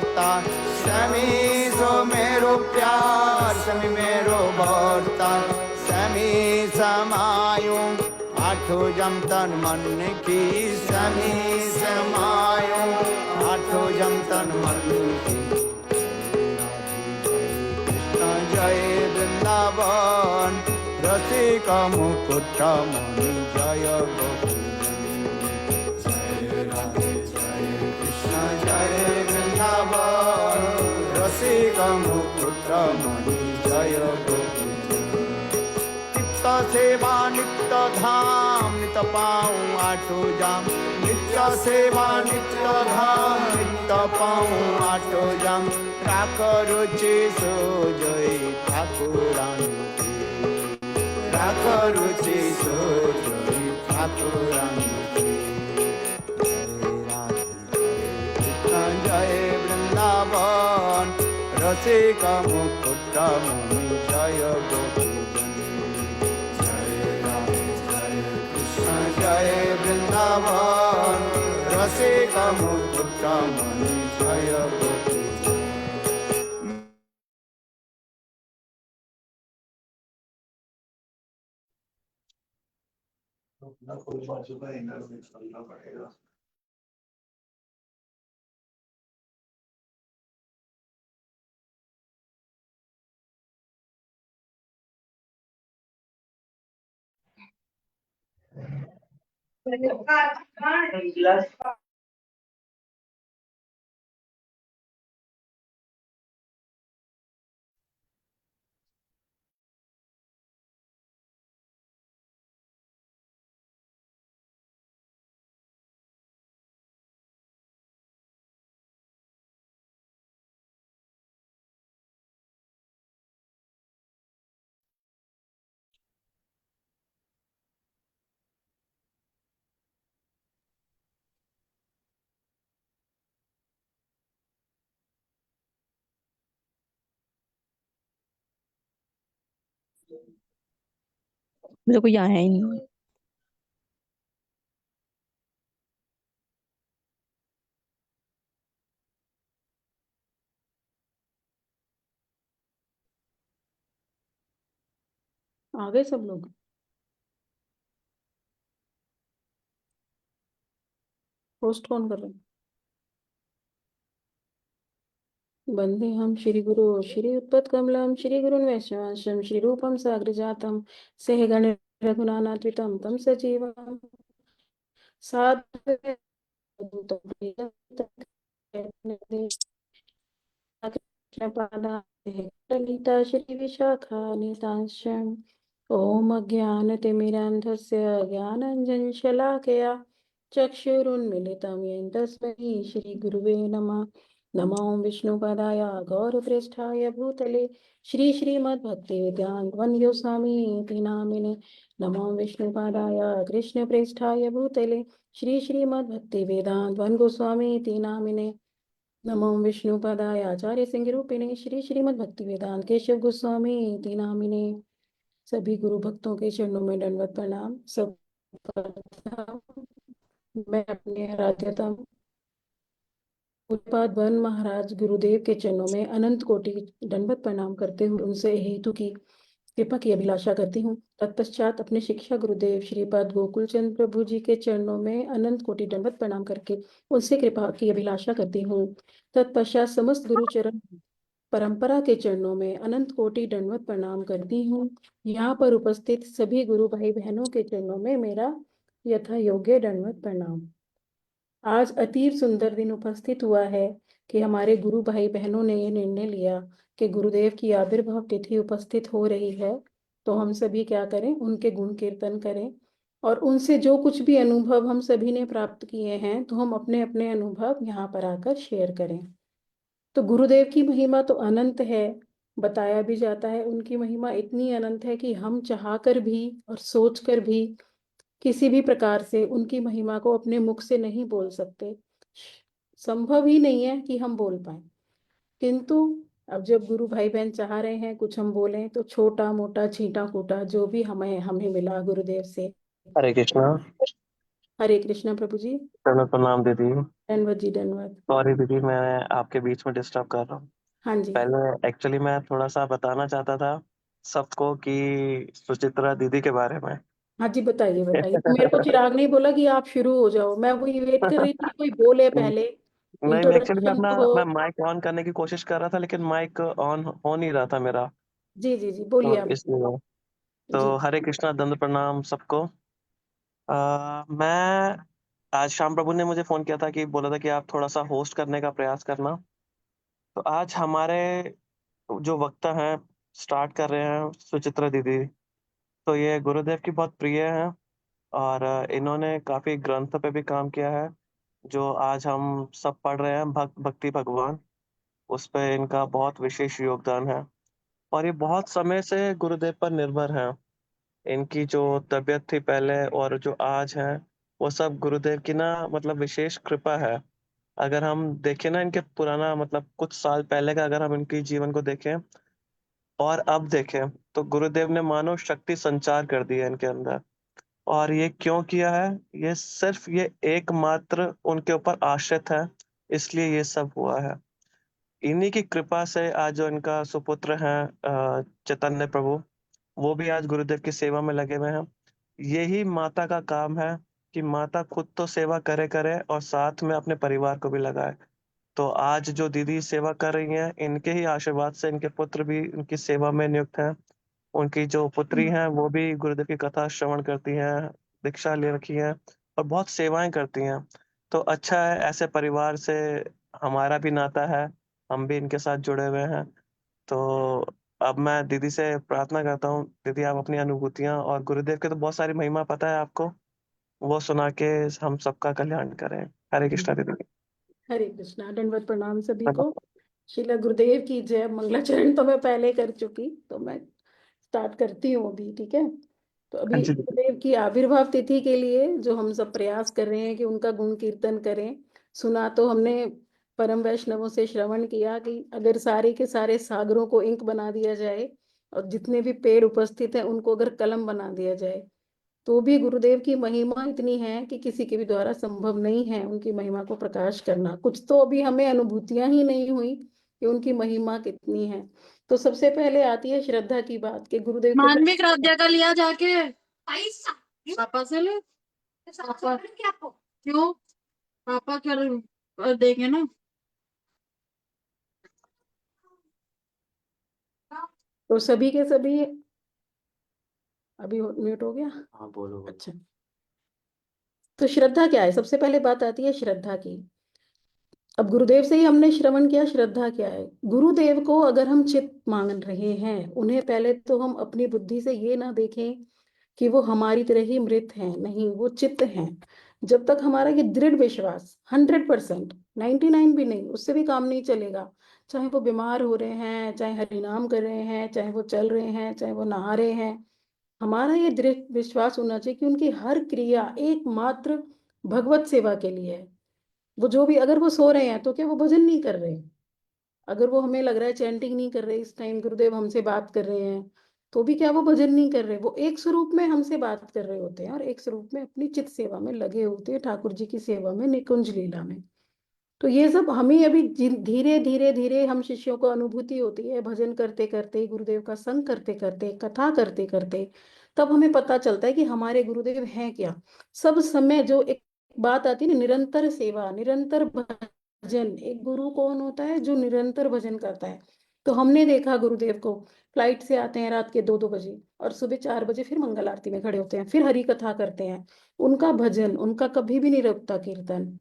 भर्ता, स्वामी सो मेरो प्यार, स्वामी मेरो भर्ता, स्वामी समायो आठो जम तन मन की, स्वामी समायो आठो जम तन मन की। कृष्ण जय वृंदावन रसिक मुकुट मणि, जय गोकुल जय राधे जय कृष्ण जय वृंदावन रसिक मुकुट मणि, जय गोकुल। नित्य सेवा नित्य धाम, नित्य पाऊँ आठो जाम, नित्य सेवा नित्य धाम, नित्य पाऊँ आठो जाम। राख रुचि सो जय ठाकुरानी, राख रुचि सो जय ठाकुरानी। कृष्ण जय वृंदावन रसिक मुकुट मणि, जय गोकुल जय वृंदावन रसिक मुकुट मणि, जय गोकुल। कोई बाजू का इनर में चलना पड़ेगा। मेरे को यहाँ है ही नहीं। आ गए सब लोग। पोस्ट कौन कर रहे हैं? वंदे हम श्री गुरु श्री उत्पत्कमलं श्री गुरुन् वैष्णवांशं श्री रूपं साग्रजातं सहगण रघुनाथान्वितं तं सजीवं साद्वैतं ललिता श्री विशाखान्वितांशम्। ॐ अज्ञानतिमिरान्धस्य ज्ञानाञ्जनशलाकया चक्षुरुन्मिलितं येन तस्मै श्रीगुरुवे नमः। नमो विष्णुपदाय गौरप्रेष्ठाय भूतले श्री श्रीमद्भक्तिवेदान्त स्वामी नामिने। नमो विष्णुपदाय कृष्णप्रेष्ठाय भूतले श्री श्रीमद्भक्तिवेदान्त स्वामी नामिने। नमो विष्णुपदाय आचार्य सिंह श्री श्रीमद्भक्तिवेदांत केशव गोस्वामी नामिने। सभी गुरु भक्तों के चरणों में दंडवत प्रणाम। सब मैं अपने आराध्यतम उत्पाद वन महाराज गुरुदेव के चरणों में अनंत कोटि दंडवत प्रणाम करते हुए उनसे हेतु की कृपा की अभिलाषा करती हूँ। तत्पश्चात अपने शिक्षा गुरुदेव श्रीपाद गोकुल चंद्र प्रभु जी के चरणों में अनंत कोटि दंडवत प्रणाम करके उनसे कृपा की अभिलाषा करती हूँ। तत्पश्चात समस्त गुरुचरण परंपरा के चरणों में अनंत कोटि दंडवत प्रणाम करती हूँ। यहाँ पर उपस्थित सभी गुरु भाई बहनों के चरणों में मेरा यथा योग्य दंडवत प्रणाम। आज अतीव सुंदर दिन उपस्थित हुआ है कि हमारे गुरु भाई बहनों ने यह निर्णय लिया कि गुरुदेव की आविर्भाव तिथि उपस्थित हो रही है, तो हम सभी क्या करें, उनके गुण कीर्तन करें और उनसे जो कुछ भी अनुभव हम सभी ने प्राप्त किए हैं तो हम अपने अपने अनुभव यहाँ पर आकर शेयर करें। तो गुरुदेव की महिमा तो अनंत है, बताया भी जाता है उनकी महिमा इतनी अनंत है कि हम चाहकर भी और सोचकर भी किसी भी प्रकार से उनकी महिमा को अपने मुख से नहीं बोल सकते। संभव ही नहीं है कि हम बोल पाए। किंतु अब जब गुरु भाई बहन चाह रहे हैं कुछ हम बोलें, तो छोटा मोटा छींटा फूटा जो भी हमें मिला गुरुदेव से, हरे कृष्णा। हरे कृष्णा प्रभु जी। चलो प्रणाम दीदी। धन्यवाद जी, धन्यवाद। सॉरी दीदी, मैं आपके बीच में डिस्टर्ब कर रहा हूँ। हाँ जी। पहले एक्चुअली मैं थोड़ा सा बताना चाहता था सबको कि सुचित्रा दीदी के बारे में। हाँ जी, बताइए बताइए। मेरे को चिराग नहीं बोला कि आप शुरू हो जाओ, मैं वही वेट कर रही थी कोई बोले पहले, नहीं, एक्चुअली इंट्रोडक्शन तो मैं हो। माइक ऑन करने की कोशिश कर रहा था लेकिन माइक ऑन हो नहीं रहा था मेरा। जी जी जी, तो बोलिए आप। इसलिए तो जी। हरे कृष्णा, दंड प्रणाम सबको। मैं आज शाम प्रभु ने मुझे फोन किया था कि बोला था कि आप थोड़ा सा होस्ट करने का प्रयास करना। तो आज हमारे जो वक्ता हैं स्टार्ट कर रहे हैं सुचित्रा दीदी। तो ये गुरुदेव की बहुत प्रिय हैं और इन्होंने काफी ग्रंथ पे भी काम किया है जो आज हम सब पढ़ रहे हैं, भक्ति भगवान। उस पे इनका बहुत विशेष योगदान है और ये बहुत समय से गुरुदेव पर निर्भर हैं। इनकी जो तबीयत थी पहले और जो आज है वो सब गुरुदेव की ना मतलब विशेष कृपा है। अगर हम देखें ना इनके पुराना मतलब कुछ साल पहले का अगर हम इनके जीवन को देखें और अब देखें तो गुरुदेव ने मानो शक्ति संचार कर दी है इनके अंदर। और ये क्यों किया है? ये सिर्फ ये एकमात्र उनके ऊपर आश्रित है, इसलिए ये सब हुआ है। इन्हीं की कृपा से आज जो इनका सुपुत्र है चैतन्य प्रभु, वो भी आज गुरुदेव की सेवा में लगे हुए हैं। यही माता का काम है कि माता खुद तो सेवा करे करे और साथ में अपने परिवार को भी लगाए। तो आज जो दीदी सेवा कर रही हैं इनके ही आशीर्वाद से इनके पुत्र भी इनकी सेवा में नियुक्त हैं। उनकी जो पुत्री हैं वो भी गुरुदेव की कथा श्रवण करती हैं, दीक्षा ले रखी है और बहुत सेवाएं करती हैं। तो अच्छा है, ऐसे परिवार से हमारा भी नाता है, हम भी इनके साथ जुड़े हुए हैं। तो अब मैं दीदी से प्रार्थना करता हूँ, दीदी आप अपनी अनुभूतियां और गुरुदेव के तो बहुत सारी महिमा पता है आपको, वो सुना के हम सबका कल्याण करें। हरे कृष्णा दीदी। हरे कृष्णा, दंडवत प्रणाम सभी को। श्रीला गुरुदेव की जय। मंगलाचरण तो मैं पहले कर चुकी, तो मैं स्टार्ट करती हूँ अभी, ठीक है। तो हाँ अभी जी दीदी। गुरुदेव की आविर्भाव तिथि के लिए जो हम सब प्रयास कर रहे हैं कि उनका गुण कीर्तन करें। सुना तो हमने परम वैष्णवों से श्रवण किया कि अगर सारे के सारे सागरों को इंक बना दिया जाए और जितने भी पेड़ उपस्थित हैं उनको अगर कलम बना दिया जाए, तो भी गुरुदेव की महिमा इतनी है कि किसी के भी द्वारा संभव नहीं है उनकी महिमा को प्रकाश करना। कुछ तो अभी हमें अनुभूतियां ही नहीं हुई कि उनकी महिमा कितनी है। तो सबसे पहले आती है श्रद्धा की बात कि गुरुदेव के मानविक राज्य का लिया जाके पापा से ले। पापा क्यों? पापा कर देंगे ना। तो सभी के सभी अभी म्यूट हो गया। हाँ बोलो। अच्छा, तो श्रद्धा क्या है? सबसे पहले बात आती है श्रद्धा की। अब गुरुदेव से ही हमने श्रवण किया, श्रद्धा क्या है? गुरुदेव को अगर हम चित मान रहे हैं, उन्हें पहले तो हम अपनी बुद्धि से ये ना देखें कि वो हमारी तरह ही मृत हैं, नहीं, वो चित्त हैं। जब तक हमारा ये दृढ़ विश्वास 100%, 99 भी नहीं, उससे भी काम नहीं चलेगा। चाहे वो बीमार हो रहे हैं, चाहे हरिनाम कर रहे हैं, चाहे वो चल रहे हैं, चाहे वो नहा रहे हैं, हमारा ये दृढ़ विश्वास होना चाहिए कि उनकी हर क्रिया एकमात्र भगवत सेवा के लिए है। वो जो भी, अगर वो सो रहे हैं तो क्या वो भजन नहीं कर रहे? अगर वो, हमें लग रहा है चैंटिंग नहीं कर रहे, इस टाइम गुरुदेव हमसे बात कर रहे हैं, तो भी क्या वो भजन नहीं कर रहे? वो एक स्वरूप में हमसे बात कर रहे होते हैं और एक स्वरूप में अपनी चित सेवा में लगे होते हैं, ठाकुर जी की सेवा में, निकुंज लीला में। तो ये सब हमें अभी धीरे धीरे धीरे हम शिष्यों को अनुभूति होती है, भजन करते करते, गुरुदेव का संग करते करते, कथा करते करते, तब हमें पता चलता है कि हमारे गुरुदेव हैं क्या। सब समय जो एक बात आती है ना, निरंतर सेवा, निरंतर भजन। एक गुरु कौन होता है? जो निरंतर भजन करता है। तो हमने देखा गुरुदेव को, फ्लाइट से आते हैं रात के 2-2 बजे और सुबह 4 बजे फिर मंगल आरती में खड़े होते हैं, फिर हरि कथा करते हैं। उनका भजन, उनका कभी भी नहीं रुकता कीर्तन।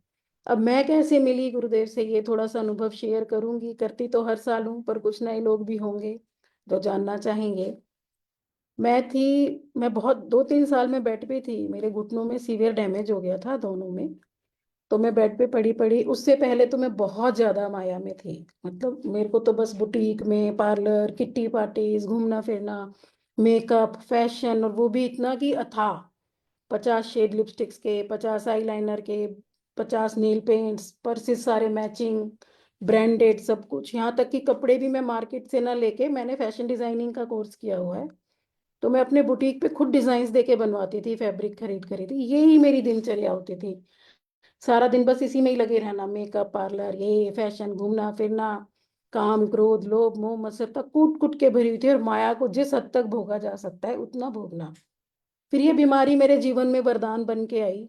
अब मैं कैसे मिली गुरुदेव से, ये थोड़ा सा अनुभव शेयर करूंगी। करती तो हर साल हूँ, पर कुछ नए लोग भी होंगे जो जानना चाहेंगे। मैं बहुत 2-3 साल में बेड पे थी, मेरे घुटनों में सीवियर डैमेज हो गया था दोनों में। तो मैं बेड पे पड़ी पड़ी, उससे पहले तो मैं बहुत ज्यादा माया में थी। मतलब मेरे को तो बस बुटीक में, पार्लर, किट्टी पार्टीज, घूमना फिरना, मेकअप, फैशन, और वो भी इतना कि अथाह। 50 शेड लिपस्टिक्स के, 50 आईलाइनर के, 50 नेल पेंट्स, पर्सेस सारे मैचिंग, ब्रांडेड, सब कुछ। यहाँ तक कि कपड़े भी मैं मार्केट से ना लेके, मैंने फैशन डिजाइनिंग का कोर्स किया हुआ है। तो मैं अपने बुटीक पे खुद डिजाइन दे के बनवाती थी, फैब्रिक खरीद खरीद, यही मेरी दिनचर्या होती थी। सारा दिन बस इसी में ही लगे रहना, मेकअप, पार्लर, ये फैशन, घूमना फिरना, काम, क्रोध, लोभ, मोह, मत्सरता कूट कुट के भरी हुई थी, और माया को जिस हद तक भोगा जा सकता है उतना भोगना। फिर ये बीमारी मेरे जीवन में वरदान बन के आई।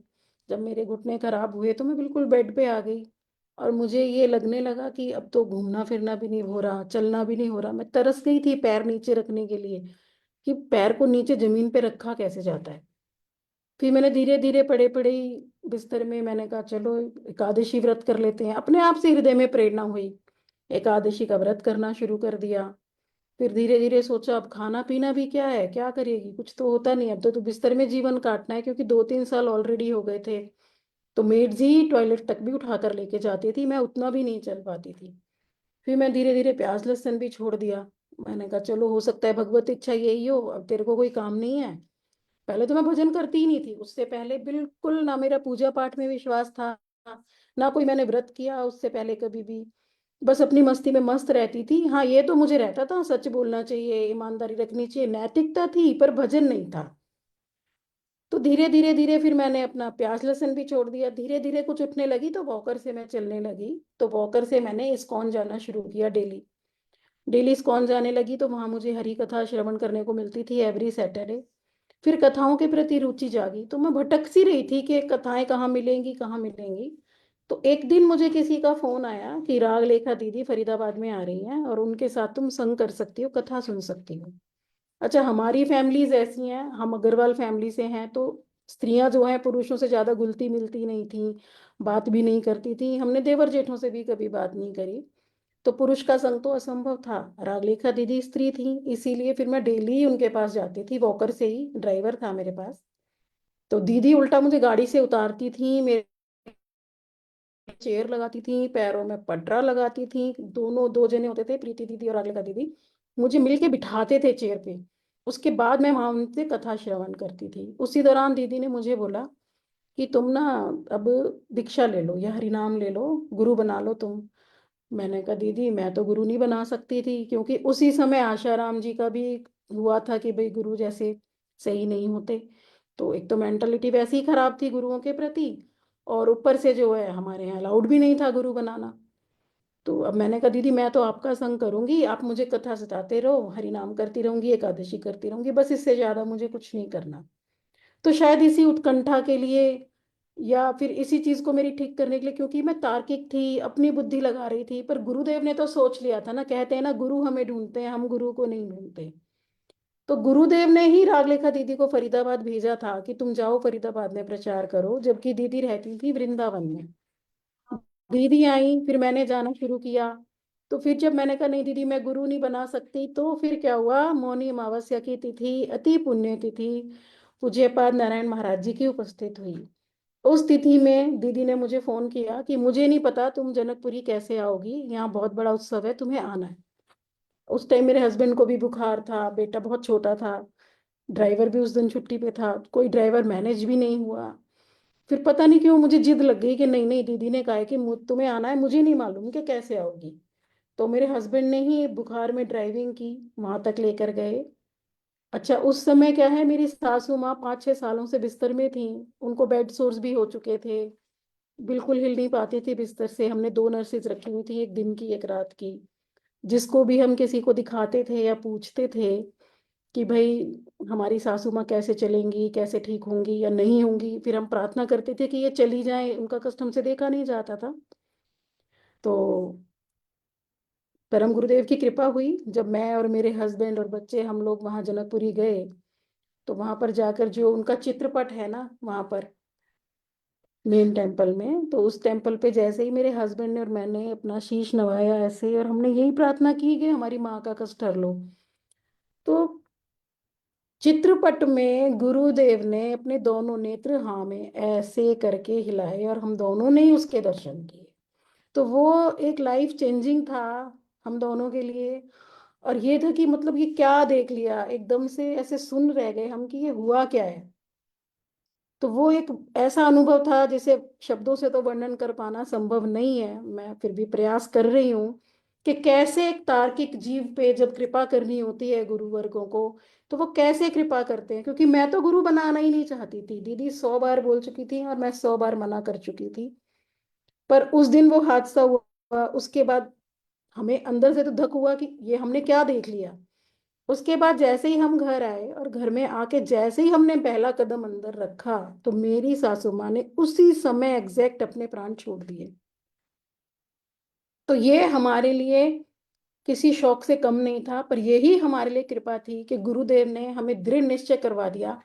जब मेरे घुटने खराब हुए तो मैं बिल्कुल बेड पे आ गई, और मुझे ये लगने लगा कि अब तो घूमना फिरना भी नहीं हो रहा, चलना भी नहीं हो रहा। मैं तरस गई थी पैर नीचे रखने के लिए, कि पैर को नीचे जमीन पे रखा कैसे जाता है। फिर मैंने धीरे धीरे पड़े पड़े ही बिस्तर में मैंने कहा चलो एकादशी व्रत कर लेते हैं। अपने आप से हृदय में प्रेरणा हुई, एकादशी का व्रत करना शुरू कर दिया। फिर धीरे धीरे सोचा अब खाना पीना भी क्या है, क्या करेगी, कुछ तो होता नहीं, अब तो बिस्तर में जीवन काटना है, क्योंकि 2-3 साल ऑलरेडी हो गए थे। तो मेड्स ही टॉयलेट तक भी उठा कर लेके जाती थी, मैं उतना भी नहीं चल पाती थी। फिर मैं धीरे धीरे प्याज लहसुन भी छोड़ दिया। मैंने कहा चलो हो सकता है भगवत इच्छा यही हो, अब तेरे को कोई काम नहीं है। पहले तो मैं भजन करती ही नहीं थी, उससे पहले बिल्कुल ना मेरा पूजा पाठ में विश्वास था, ना कोई मैंने व्रत किया उससे पहले कभी भी। बस अपनी मस्ती में मस्त रहती थी। हाँ ये तो मुझे रहता था, सच बोलना चाहिए, ईमानदारी रखनी चाहिए, नैतिकता थी, पर भजन नहीं था। तो धीरे धीरे धीरे फिर मैंने अपना प्याज लहसुन भी छोड़ दिया। धीरे धीरे कुछ उठने लगी तो वॉकर से मैं चलने लगी। तो वॉकर से मैंने इस्कॉन जाना शुरू किया डेली। डेली इस्कॉन जाने लगी तो वहां मुझे हरी कथा श्रवण करने को मिलती थी एवरी सैटरडे। फिर कथाओं के प्रति रुचि जागी, तो मैं भटक सी रही थी कि कथाएं कहाँ मिलेंगी कहाँ मिलेंगी। तो एक दिन मुझे किसी का फोन आया कि राग लेखा दीदी फरीदाबाद में आ रही हैं, और उनके साथ तुम संग कर सकती हो, कथा सुन सकती हो। अच्छा, हमारी फैमिलीज ऐसी हैं, हम अग्रवाल फैमिली से हैं, तो स्त्रियां जो हैं पुरुषों से ज्यादा घुलती मिलती नहीं थी, बात भी नहीं करती थी। हमने देवर जेठों से भी कभी बात नहीं करी। तो पुरुष का संग तो असंभव था। रागलेखा दीदी स्त्री थी, इसीलिए फिर मैं डेली उनके पास जाती थी, वॉकर से ही, ड्राइवर था मेरे पास। तो दीदी उल्टा मुझे गाड़ी से उतारती थी, मेरे चेयर लगाती थी, पैरों में पटरा लगाती थी। दोनों दो जने होते थे, प्रीति दीदी और रागलेखा दीदी, मुझे मिलके बिठाते थे चेयर पे। उसके बाद मैं वहां उनसे कथा श्रवण करती थी। उसी दौरान दीदी ने मुझे बोला कि तुम ना अब दीक्षा ले लो या हरिनाम ले लो, गुरु बना लो तुम। मैंने कहा दीदी मैं तो गुरु नहीं बना सकती थी, क्योंकि उसी समय आशाराम जी का भी हुआ था कि भाई गुरु जैसे सही नहीं होते। तो एक तो मेंटलिटी वैसे ही खराब थी गुरुओं के प्रति, और ऊपर से जो है हमारे यहाँ अलाउड भी नहीं था गुरु बनाना। तो अब मैंने कहा दीदी मैं तो आपका संग करूंगी, आप मुझे कथा सिखाते रहो, हरि नाम करती रहूंगी, एकादशी करती रहूंगी, बस इससे ज्यादा मुझे कुछ नहीं करना। तो शायद इसी उत्कंठा के लिए, या फिर इसी चीज को मेरी ठीक करने के लिए, क्योंकि मैं तार्किक थी, अपनी बुद्धि लगा रही थी, पर गुरुदेव ने तो सोच लिया था ना, कहते हैं ना गुरु हमें ढूंढते हैं, हम गुरु को नहीं ढूंढते। तो गुरुदेव ने ही रागलेखा दीदी को फरीदाबाद भेजा था कि तुम जाओ फरीदाबाद में प्रचार करो, जबकि दीदी रहती थी वृंदावन में। दीदी आई, फिर मैंने जाना शुरू किया। तो फिर जब मैंने कहा नहीं दीदी मैं गुरु नहीं बना सकती, तो फिर क्या हुआ, मौनी अमावस्या की तिथि, अति पुण्य तिथि, पूज्यपाद नारायण महाराज जी की उपस्थित हुई। उस तिथि में दीदी ने मुझे फोन किया कि मुझे नहीं पता तुम जनकपुरी कैसे आओगी, यहाँ बहुत बड़ा उत्सव है, तुम्हें आना है। उस टाइम मेरे हस्बैंड को भी बुखार था, बेटा बहुत छोटा था, ड्राइवर भी उस दिन छुट्टी पे था, कोई ड्राइवर मैनेज भी नहीं हुआ। फिर पता नहीं क्यों मुझे जिद लग गई कि नहीं नहीं, दीदी ने कहा है कि तुम्हें आना है, मुझे नहीं मालूम कि कैसे आओगी। तो मेरे हस्बैंड ने ही बुखार में ड्राइविंग की, वहां तक लेकर गए। अच्छा, उस समय क्या है, मेरी सासू माँ 5-6 सालों से बिस्तर में थी, उनको बेड सोर्स भी हो चुके थे, बिल्कुल हिल नहीं पाती थी बिस्तर से। हमने 2 नर्सेज रखी हुई थी, एक दिन की एक रात की। जिसको भी हम किसी को दिखाते थे या पूछते थे कि भाई हमारी सासू माँ कैसे चलेंगी, कैसे ठीक होंगी या नहीं होंगी, फिर हम प्रार्थना करते थे कि ये चली जाए, उनका कष्ट हमसे देखा नहीं जाता था। तो परम गुरुदेव की कृपा हुई, जब मैं और मेरे हस्बैंड और बच्चे हम लोग वहाँ जनकपुरी गए। तो वहां पर जाकर जो उनका चित्रपट है ना, वहां पर मेन टेम्पल में, तो उस टेम्पल पे जैसे ही मेरे हस्बैंड ने और मैंने अपना शीश नवाया ऐसे, और हमने यही प्रार्थना की कि हमारी माँ का कष्ट हर लो। तो चित्रपट में गुरुदेव ने अपने दोनों नेत्र हाँ में ऐसे करके हिलाए, और हम दोनों ने ही उसके दर्शन किए। तो वो एक लाइफ चेंजिंग था हम दोनों के लिए। और ये था कि मतलब ये क्या देख लिया, एकदम से ऐसे सुन रह गए हम कि ये हुआ क्या है। तो वो एक ऐसा अनुभव था जिसे शब्दों से तो वर्णन कर पाना संभव नहीं है, मैं फिर भी प्रयास कर रही हूँ कि कैसे एक तार्किक जीव पे जब कृपा करनी होती है गुरु वर्गों को, तो वो कैसे कृपा करते हैं। क्योंकि मैं तो गुरु बनाना ही नहीं चाहती थी, दीदी 100 बार बोल चुकी थी और मैं 100 बार मना कर चुकी थी। पर उस दिन वो हादसा हुआ, उसके बाद हमें अंदर से तो धक हुआ कि ये हमने क्या देख लिया। उसके बाद जैसे ही हम घर आए और घर में आके जैसे ही हमने पहला कदम अंदर रखा, तो मेरी सासू माँ ने उसी समय एग्जैक्ट अपने प्राण छोड़ दिए। तो ये हमारे लिए किसी शौक से कम नहीं था, पर यही हमारे लिए कृपा थी कि गुरुदेव ने हमें दृढ़ निश्चय करवा दिया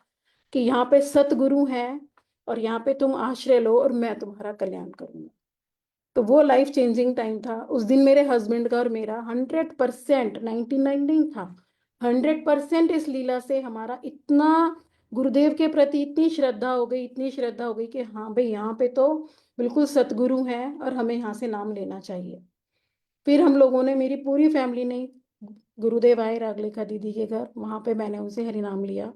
कि यहाँ पे सतगुरु हैं और यहाँ पे तुम आश्रय लो और मैं तुम्हारा कल्याण करूंगा। तो वो लाइफ चेंजिंग टाइम था उस दिन। मेरे हस्बैंड का और मेरा 100%, 99 नहीं था, 100% इस लीला से हमारा इतना गुरुदेव के प्रति इतनी श्रद्धा हो गई, इतनी श्रद्धा हो गई कि हाँ भाई यहाँ पे तो बिल्कुल सतगुरु हैं और हमें यहाँ से नाम लेना चाहिए। फिर हम लोगों ने, मेरी पूरी फैमिली ने, गुरुदेव आए रागलेखा दीदी के घर, वहां पे मैंने उनसे हरि नाम लिया।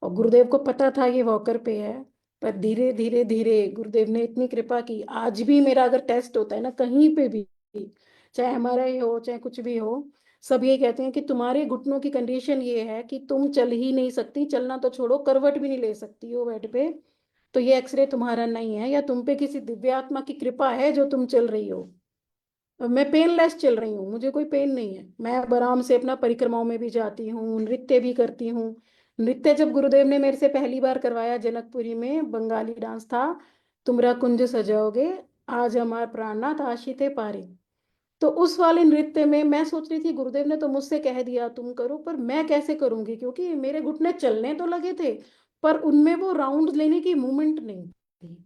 और गुरुदेव को पता था ये वॉकर पे है, पर धीरे धीरे धीरे गुरुदेव ने इतनी कृपा की। आज भी मेरा अगर टेस्ट होता है ना कहीं पे भी, चाहे हमारा ही हो चाहे कुछ भी हो, सब ये कहते हैं कि तुम्हारे घुटनों की कंडीशन ये है कि तुम चल ही नहीं सकती, चलना तो छोड़ो करवट भी नहीं ले सकती हो बेड पे। तो ये एक्सरे तुम्हारा नहीं है, या तुम पे किसी दिव्य आत्मा की कृपा है जो तुम चल रही हो। मैं पेनलेस चल रही हूँ, मुझे कोई पेन नहीं है, मैं अब आराम से अपना परिक्रमाओं में भी जाती हूँ, नृत्य भी करती हूँ। नृत्य जब गुरुदेव ने मेरे से पहली बार करवाया जनकपुरी में, बंगाली डांस था, तुमरा कुंज सजाओगे आज हमार प्राणनाथ आशिते पारे। तो उस वाले नृत्य में मैं सोच रही थी गुरुदेव ने तो मुझसे कह दिया तुम करो, पर मैं कैसे करूंगी, क्योंकि मेरे घुटने चलने तो लगे थे पर उनमें वो राउंड लेने की मूवमेंट नहीं थी।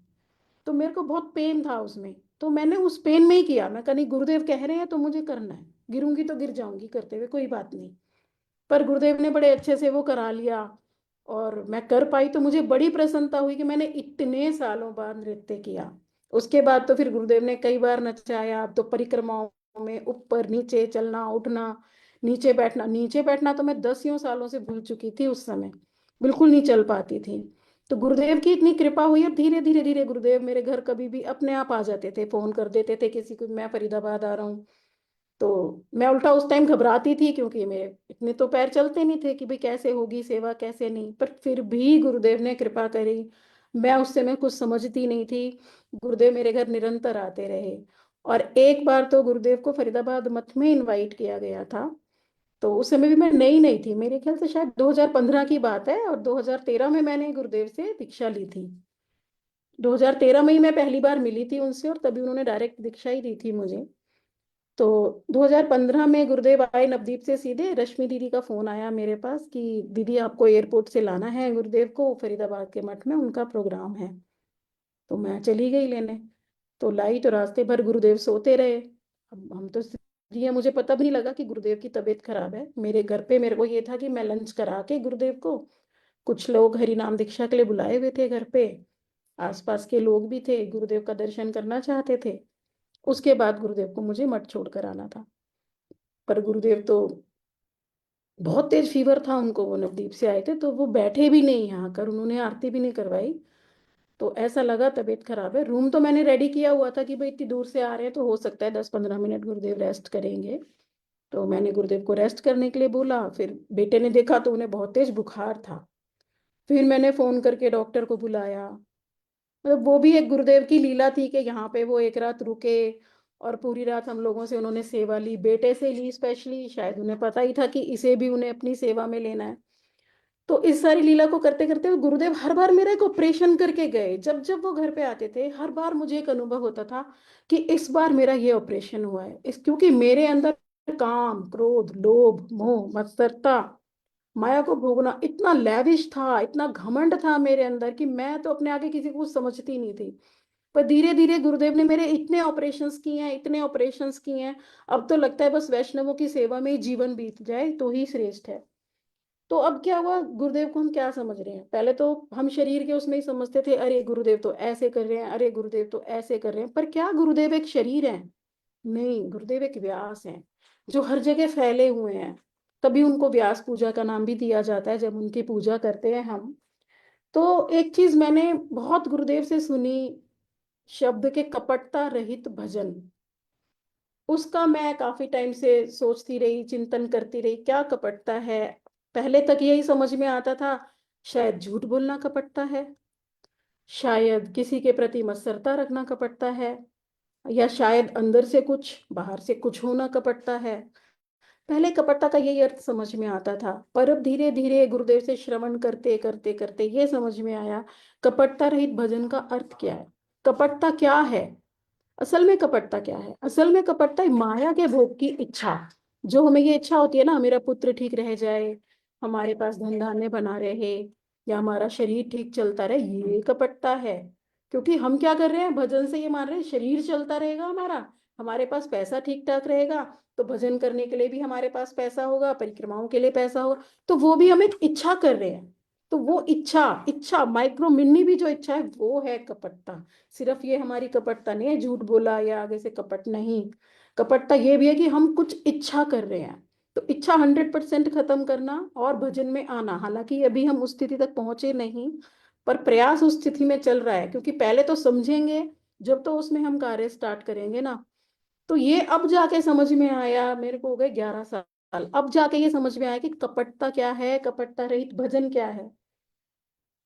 तो मेरे को बहुत पेन था उसमें, तो मैंने उस पेन में ही किया। मैं कहीं गुरुदेव कह रहे हैं तो मुझे करना है, गिरूंगी तो गिर जाऊंगी करते हुए, कोई बात नहीं। पर गुरुदेव ने बड़े अच्छे से वो करा लिया और मैं कर पाई, तो मुझे बड़ी प्रसन्नता हुई कि मैंने इतने सालों बाद नृत्य किया। उसके बाद तो फिर गुरुदेव ने कई बार नचाया। अब तो परिक्रमाओं में ऊपर नीचे चलना उठना, नीचे बैठना तो मैं 10 सालों से भूल चुकी थी उस समय, बिल्कुल नहीं चल पाती थी। तो गुरुदेव की इतनी कृपा हुई और धीरे धीरे धीरे गुरुदेव मेरे घर कभी भी अपने आप आ जाते थे, फोन कर देते थे किसी को, मैं फरीदाबाद आ रहा हूँ। तो मैं उल्टा उस टाइम घबराती थी क्योंकि मेरे इतने तो पैर चलते नहीं थे कि भाई कैसे होगी सेवा कैसे नहीं, पर फिर भी गुरुदेव ने कृपा करी। मैं उस समय कुछ समझती नहीं थी, गुरुदेव मेरे घर निरंतर आते रहे। और एक बार तो गुरुदेव को फरीदाबाद मठ में इनवाइट किया गया था, तो उस समय भी मैं नई नई थी, मेरे ख्याल से शायद 2015 की बात है, और 2013 में मैंने गुरुदेव से दीक्षा ली थी। 2013 में ही मैं पहली बार मिली थी उनसे और तभी उन्होंने डायरेक्ट दीक्षा ही दी थी मुझे। तो 2015 में गुरुदेव आए नवदीप से सीधे, रश्मि दीदी का फोन आया मेरे पास कि दीदी आपको एयरपोर्ट से लाना है गुरुदेव को, फरीदाबाद के मठ में उनका प्रोग्राम है। तो मैं चली गई लेने। तो लाई तो रास्ते भर गुरुदेव सोते रहे। अब हम तो ये, मुझे पता भी नहीं लगा कि गुरुदेव की तबीयत खराब है। मेरे घर पे मेरे को ये था कि मैं लंच करा के गुरुदेव को, कुछ लोग हरि नाम दीक्षा के लिए बुलाए हुए थे घर पे, आसपास के लोग भी थे, गुरुदेव का दर्शन करना चाहते थे। उसके बाद गुरुदेव को मुझे मठ छोड़ कर आना था। पर गुरुदेव तो बहुत तेज फीवर था उनको, वो नवदीप से आए थे तो वो बैठे भी नहीं यहाँ कर, उन्होंने आरती भी नहीं करवाई। तो ऐसा लगा तबीयत खराब है। रूम तो मैंने रेडी किया हुआ था कि भाई इतनी दूर से आ रहे हैं तो हो सकता है 10-15 मिनट गुरुदेव रेस्ट करेंगे। तो मैंने गुरुदेव को रेस्ट करने के लिए बोला। फिर बेटे ने देखा तो उन्हें बहुत तेज बुखार था। फिर मैंने फोन करके डॉक्टर को बुलाया। मतलब वो भी एक गुरुदेव की लीला थी कि यहाँ पे वो एक रात रुके और पूरी रात हम लोगों से उन्होंने सेवा ली, बेटे से ली स्पेशली, शायद उन्हें पता ही था कि इसे भी उन्हें अपनी सेवा में लेना है। तो इस सारी लीला को करते करते वो गुरुदेव हर बार मेरा एक ऑपरेशन करके गए। जब जब वो घर पे आते थे हर बार मुझे एक अनुभव होता था कि इस बार मेरा ये ऑपरेशन हुआ है, इस क्योंकि मेरे अंदर काम क्रोध लोभ मोह मत्सरता माया को भोगना इतना लैविश था, इतना घमंड था मेरे अंदर कि मैं तो अपने आगे किसी को कुछ समझती नहीं थी। पर धीरे धीरे गुरुदेव ने मेरे इतने ऑपरेशंस किए हैं, इतने ऑपरेशंस किए हैं, अब तो लगता है बस वैष्णवों की सेवा में ही जीवन बीत जाए तो ही श्रेष्ठ है। तो अब क्या हुआ, गुरुदेव को हम क्या समझ रहे हैं, पहले तो हम शरीर के उसमें ही समझते थे, अरे गुरुदेव तो ऐसे कर रहे हैं, अरे गुरुदेव तो ऐसे कर रहे हैं। पर क्या गुरुदेव एक शरीर है? नहीं, गुरुदेव एक व्यास है जो हर जगह फैले हुए हैं। तभी उनको व्यास पूजा का नाम भी दिया जाता है जब उनकी पूजा करते हैं हम। तो एक चीज मैंने बहुत गुरुदेव से सुनी, शब्द के कपटता रहित भजन। उसका मैं काफी टाइम से सोचती रही, चिंतन करती रही, क्या कपटता है। पहले तक यही समझ में आता था, शायद झूठ बोलना कपटता है, शायद किसी के प्रति मत्सरता रखना कपटता है, या शायद अंदर से कुछ बाहर से कुछ होना कपटता है। पहले कपटता का यही अर्थ समझ में आता था, पर अब धीरे धीरे गुरुदेव से श्रवण करते करते करते ये समझ में आया, कपटता रहित भजन का अर्थ क्या है। कपटता क्या है, असल में कपटता क्या है? असल में कपटता है माया के भोग की इच्छा। जो हमें ये इच्छा होती है ना, मेरा पुत्र ठीक रह जाए, हमारे पास धन धान्य बना रहे, या हमारा शरीर ठीक चलता रहे, ये कपटता है। क्योंकि हम क्या कर रहे हैं, भजन से ये मान रहे हैं शरीर चलता रहेगा हमारा, हमारे पास पैसा ठीक ठाक रहेगा, तो भजन करने के लिए भी हमारे पास पैसा होगा, परिक्रमाओं के लिए पैसा होगा। तो वो भी हम एक इच्छा कर रहे हैं। तो वो इच्छा, इच्छा माइक्रो मिनी भी जो इच्छा है वो है कपटता। सिर्फ ये हमारी कपटता नहीं है, झूठ बोला या आगे से कपट नहीं। कपटता ये भी है कि हम कुछ इच्छा कर रहे हैं। तो इच्छा 100% खत्म करना और भजन में आना, हालांकि अभी हम उस स्थिति तक पहुंचे नहीं, पर प्रयास उस स्थिति में चल रहा है। क्योंकि पहले तो समझेंगे, जब तो उसमें हम कार्य स्टार्ट करेंगे ना। तो ये अब जाके समझ में आया, मेरे को हो गए 11 साल, अब जाके ये समझ में आया कि कपटता क्या है, कपटता रहित भजन क्या है।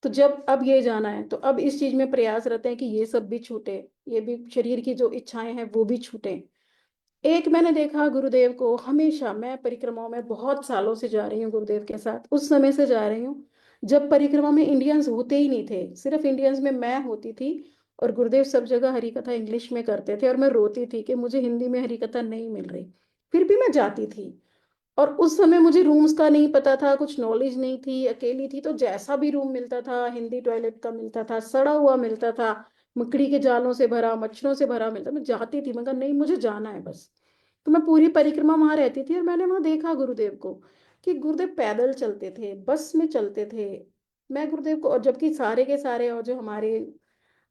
तो जब अब ये जाना है, तो अब इस चीज में प्रयास रहते हैं कि ये सब भी छूटे, ये भी शरीर की जो इच्छाएं हैं वो भी छूटे। एक मैंने देखा गुरुदेव को, हमेशा मैं परिक्रमाओं में बहुत सालों से जा रही हूँ गुरुदेव के साथ, उस समय से जा रही हूँ जब परिक्रमा में इंडियंस होते ही नहीं थे, सिर्फ इंडियंस में मैं होती थी। और गुरुदेव सब जगह हरी कथा इंग्लिश में करते थे, और मैं रोती थी कि मुझे हिंदी में हरी कथा नहीं मिल रही। फिर भी मैं जाती थी। और उस समय मुझे रूम्स का नहीं पता था, कुछ नॉलेज नहीं थी, अकेली थी, तो जैसा भी रूम मिलता था, हिंदी टॉयलेट का मिलता था, सड़ा हुआ मिलता था, मकड़ी के जालों से भरा, मच्छरों से भरा मिलता, मैं जाती थी, मगर नहीं, मुझे जाना है बस। तो मैं पूरी परिक्रमा वहां रहती थी, और मैंने वहां देखा गुरुदेव को कि गुरुदेव पैदल चलते थे, बस में चलते थे। मैं गुरुदेव को, और जबकि सारे के सारे और जो हमारे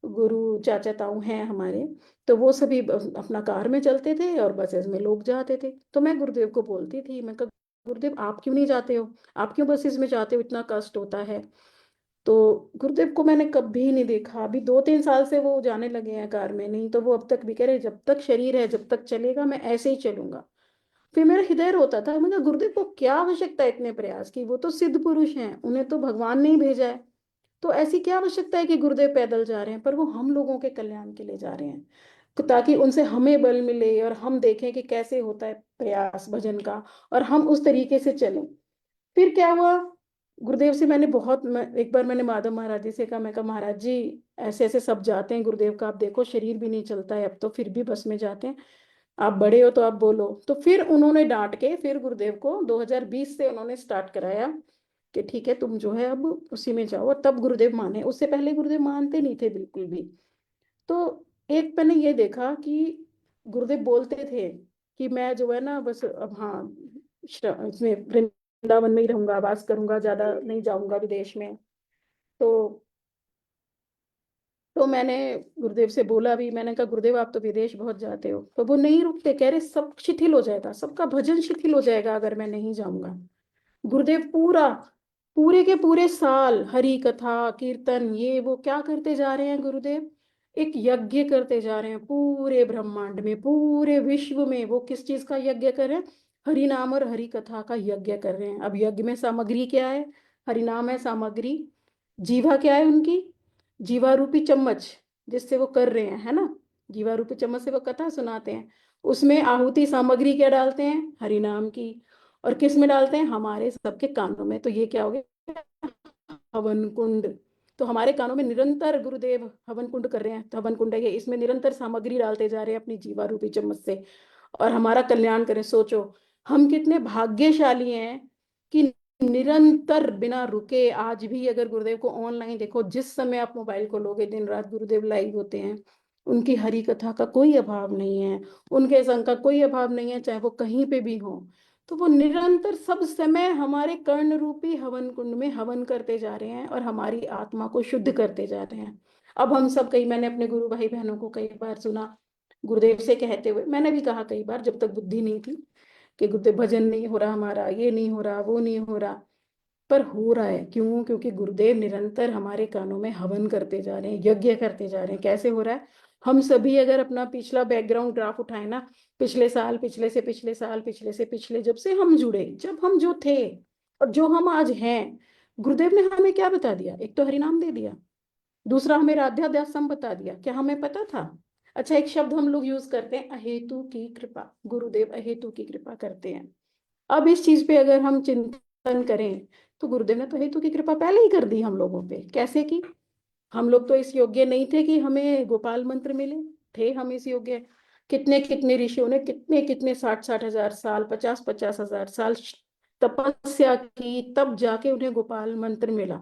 गुरु चाचा ताऊ हैं हमारे, तो वो सभी अपना कार में चलते थे और बसेस में लोग जाते थे। तो मैं गुरुदेव को बोलती थी, मैं कहा गुरुदेव आप क्यों नहीं जाते हो, आप क्यों बसेस में जाते हो, इतना कष्ट होता है। तो गुरुदेव को मैंने कभी नहीं देखा, अभी 2-3 साल से वो जाने लगे हैं कार में, नहीं तो वो अब तक भी कह रहे जब तक शरीर है, जब तक चलेगा मैं ऐसे ही चलूंगा। फिर मेरा हृदय रोता था, मैं कहा गुरुदेव को क्या आवश्यकता है इतने प्रयास की, वो तो सिद्ध पुरुष हैं, उन्हें तो भगवान ने ही भेजा है। तो ऐसी क्या आवश्यकता है कि गुरुदेव पैदल जा रहे हैं, पर वो हम लोगों के कल्याण के लिए जा रहे हैं, ताकि उनसे हमें बल मिले और हम देखें कि कैसे होता है प्रयास भजन का, और हम उस तरीके से चलें। फिर क्या हुआ, गुरुदेव से मैंने एक बार मैंने माधव महाराज जी से कहा, मैं कहा महाराज जी ऐसे ऐसे सब जाते हैं गुरुदेव का, आप देखो शरीर भी नहीं चलता है अब तो, फिर भी बस में जाते हैं, आप बड़े हो तो आप बोलो। तो फिर उन्होंने डांट के, फिर गुरुदेव को 2020 से उन्होंने स्टार्ट कराया कि ठीक है तुम जो है अब उसी में जाओ, और तब गुरुदेव माने, उससे पहले गुरुदेव मानते नहीं थे बिल्कुल भी। तो एक मैंने ये देखा कि गुरुदेव बोलते थे कि मैं जो है ना बस अब, हाँ, इसमें वृंदावन में ही रहूंगा, वास करूंगा, ज्यादा नहीं जाऊंगा विदेश में। तो मैंने गुरुदेव से बोला भी, मैंने कहा गुरुदेव आप तो विदेश बहुत जाते हो, तो वो नहीं रुकते, कह रहे सब शिथिल हो जाएगा, सबका भजन शिथिल हो जाएगा अगर मैं नहीं जाऊंगा। गुरुदेव पूरे के पूरे साल हरि कथा कीर्तन ये वो क्या करते जा रहे हैं गुरुदेव, एक यज्ञ करते जा रहे हैं पूरे ब्रह्मांड में, पूरे विश्व में। वो किस चीज का यज्ञ कर रहे हैं, हरि नाम और हरि कथा का यज्ञ कर रहे हैं। अब यज्ञ में सामग्री क्या है, हरि नाम है सामग्री, जीवा क्या है उनकी, जीवा रूपी चम्मच जिससे वो कर रहे हैं, है ना, जीवा रूपी चम्मच से वो कथा सुनाते हैं। उसमें आहुति सामग्री क्या डालते हैं, हरि नाम की। और किस में डालते हैं, हमारे सबके कानों में। तो ये क्या हो गया, हवन कुंड। तो हमारे कानों में निरंतर गुरुदेव हवन कुंड कर रहे हैं, तो हवन कुंड है ये, इसमें निरंतर सामग्री डालते जा रहे हैं अपनी जीवा रूपी चम्मच से, और हमारा कल्याण करें। सोचो हम कितने भाग्यशाली हैं कि निरंतर बिना रुके, आज भी अगर गुरुदेव को ऑनलाइन देखो, जिस समय आप मोबाइल को लोगे दिन रात गुरुदेव लाइव होते हैं। उनकी हरि कथा का कोई अभाव नहीं है, उनके संग का कोई अभाव नहीं है, चाहे वो कहीं पे भी हो। तो वो निरंतर सब समय हमारे कर्ण रूपी हवन कुंड में हवन करते जा रहे हैं और हमारी आत्मा को शुद्ध करते जा रहे हैं। अब हम सब, कई मैंने अपने गुरु भाई बहनों को कई बार सुना गुरुदेव से कहते हुए, मैंने भी कहा कई बार जब तक बुद्धि नहीं थी, कि गुरुदेव भजन नहीं हो रहा हमारा, ये नहीं हो रहा, वो नहीं हो रहा। पर हो रहा है, क्यों? क्योंकि गुरुदेव निरंतर हमारे कानों में हवन करते जा रहे हैं, यज्ञ करते जा रहे हैं। कैसे हो रहा है, हम सभी अगर अपना पिछला बैकग्राउंड ग्राफ उठाए ना, पिछले साल, पिछले से पिछले साल, पिछले से पिछले, जब से हम जुड़े, जब हम जो थे और जो हम आज हैं, गुरुदेव ने हमें क्या बता दिया? एक तो हरिनाम दे दिया, दूसरा हमें राध्याध्यासम बता दिया। क्या हमें पता था? अच्छा, एक शब्द हम लोग यूज करते हैं, अहेतु की कृपा। गुरुदेव अहेतु की कृपा करते हैं। अब इस चीज पे अगर हम चिंतन करें तो गुरुदेव ने तो हेतु की कृपा पहले ही कर दी हम लोगों पे। कैसे की? हम लोग तो इस योग्य नहीं थे कि हमें गोपाल मंत्र मिले। थे हम इस योग्य? कितने कितने ऋषियों ने कितने कितने 60-60 हजार साल, 50-50 हजार साल तपस्या की, तब जाके उन्हें गोपाल मंत्र मिला।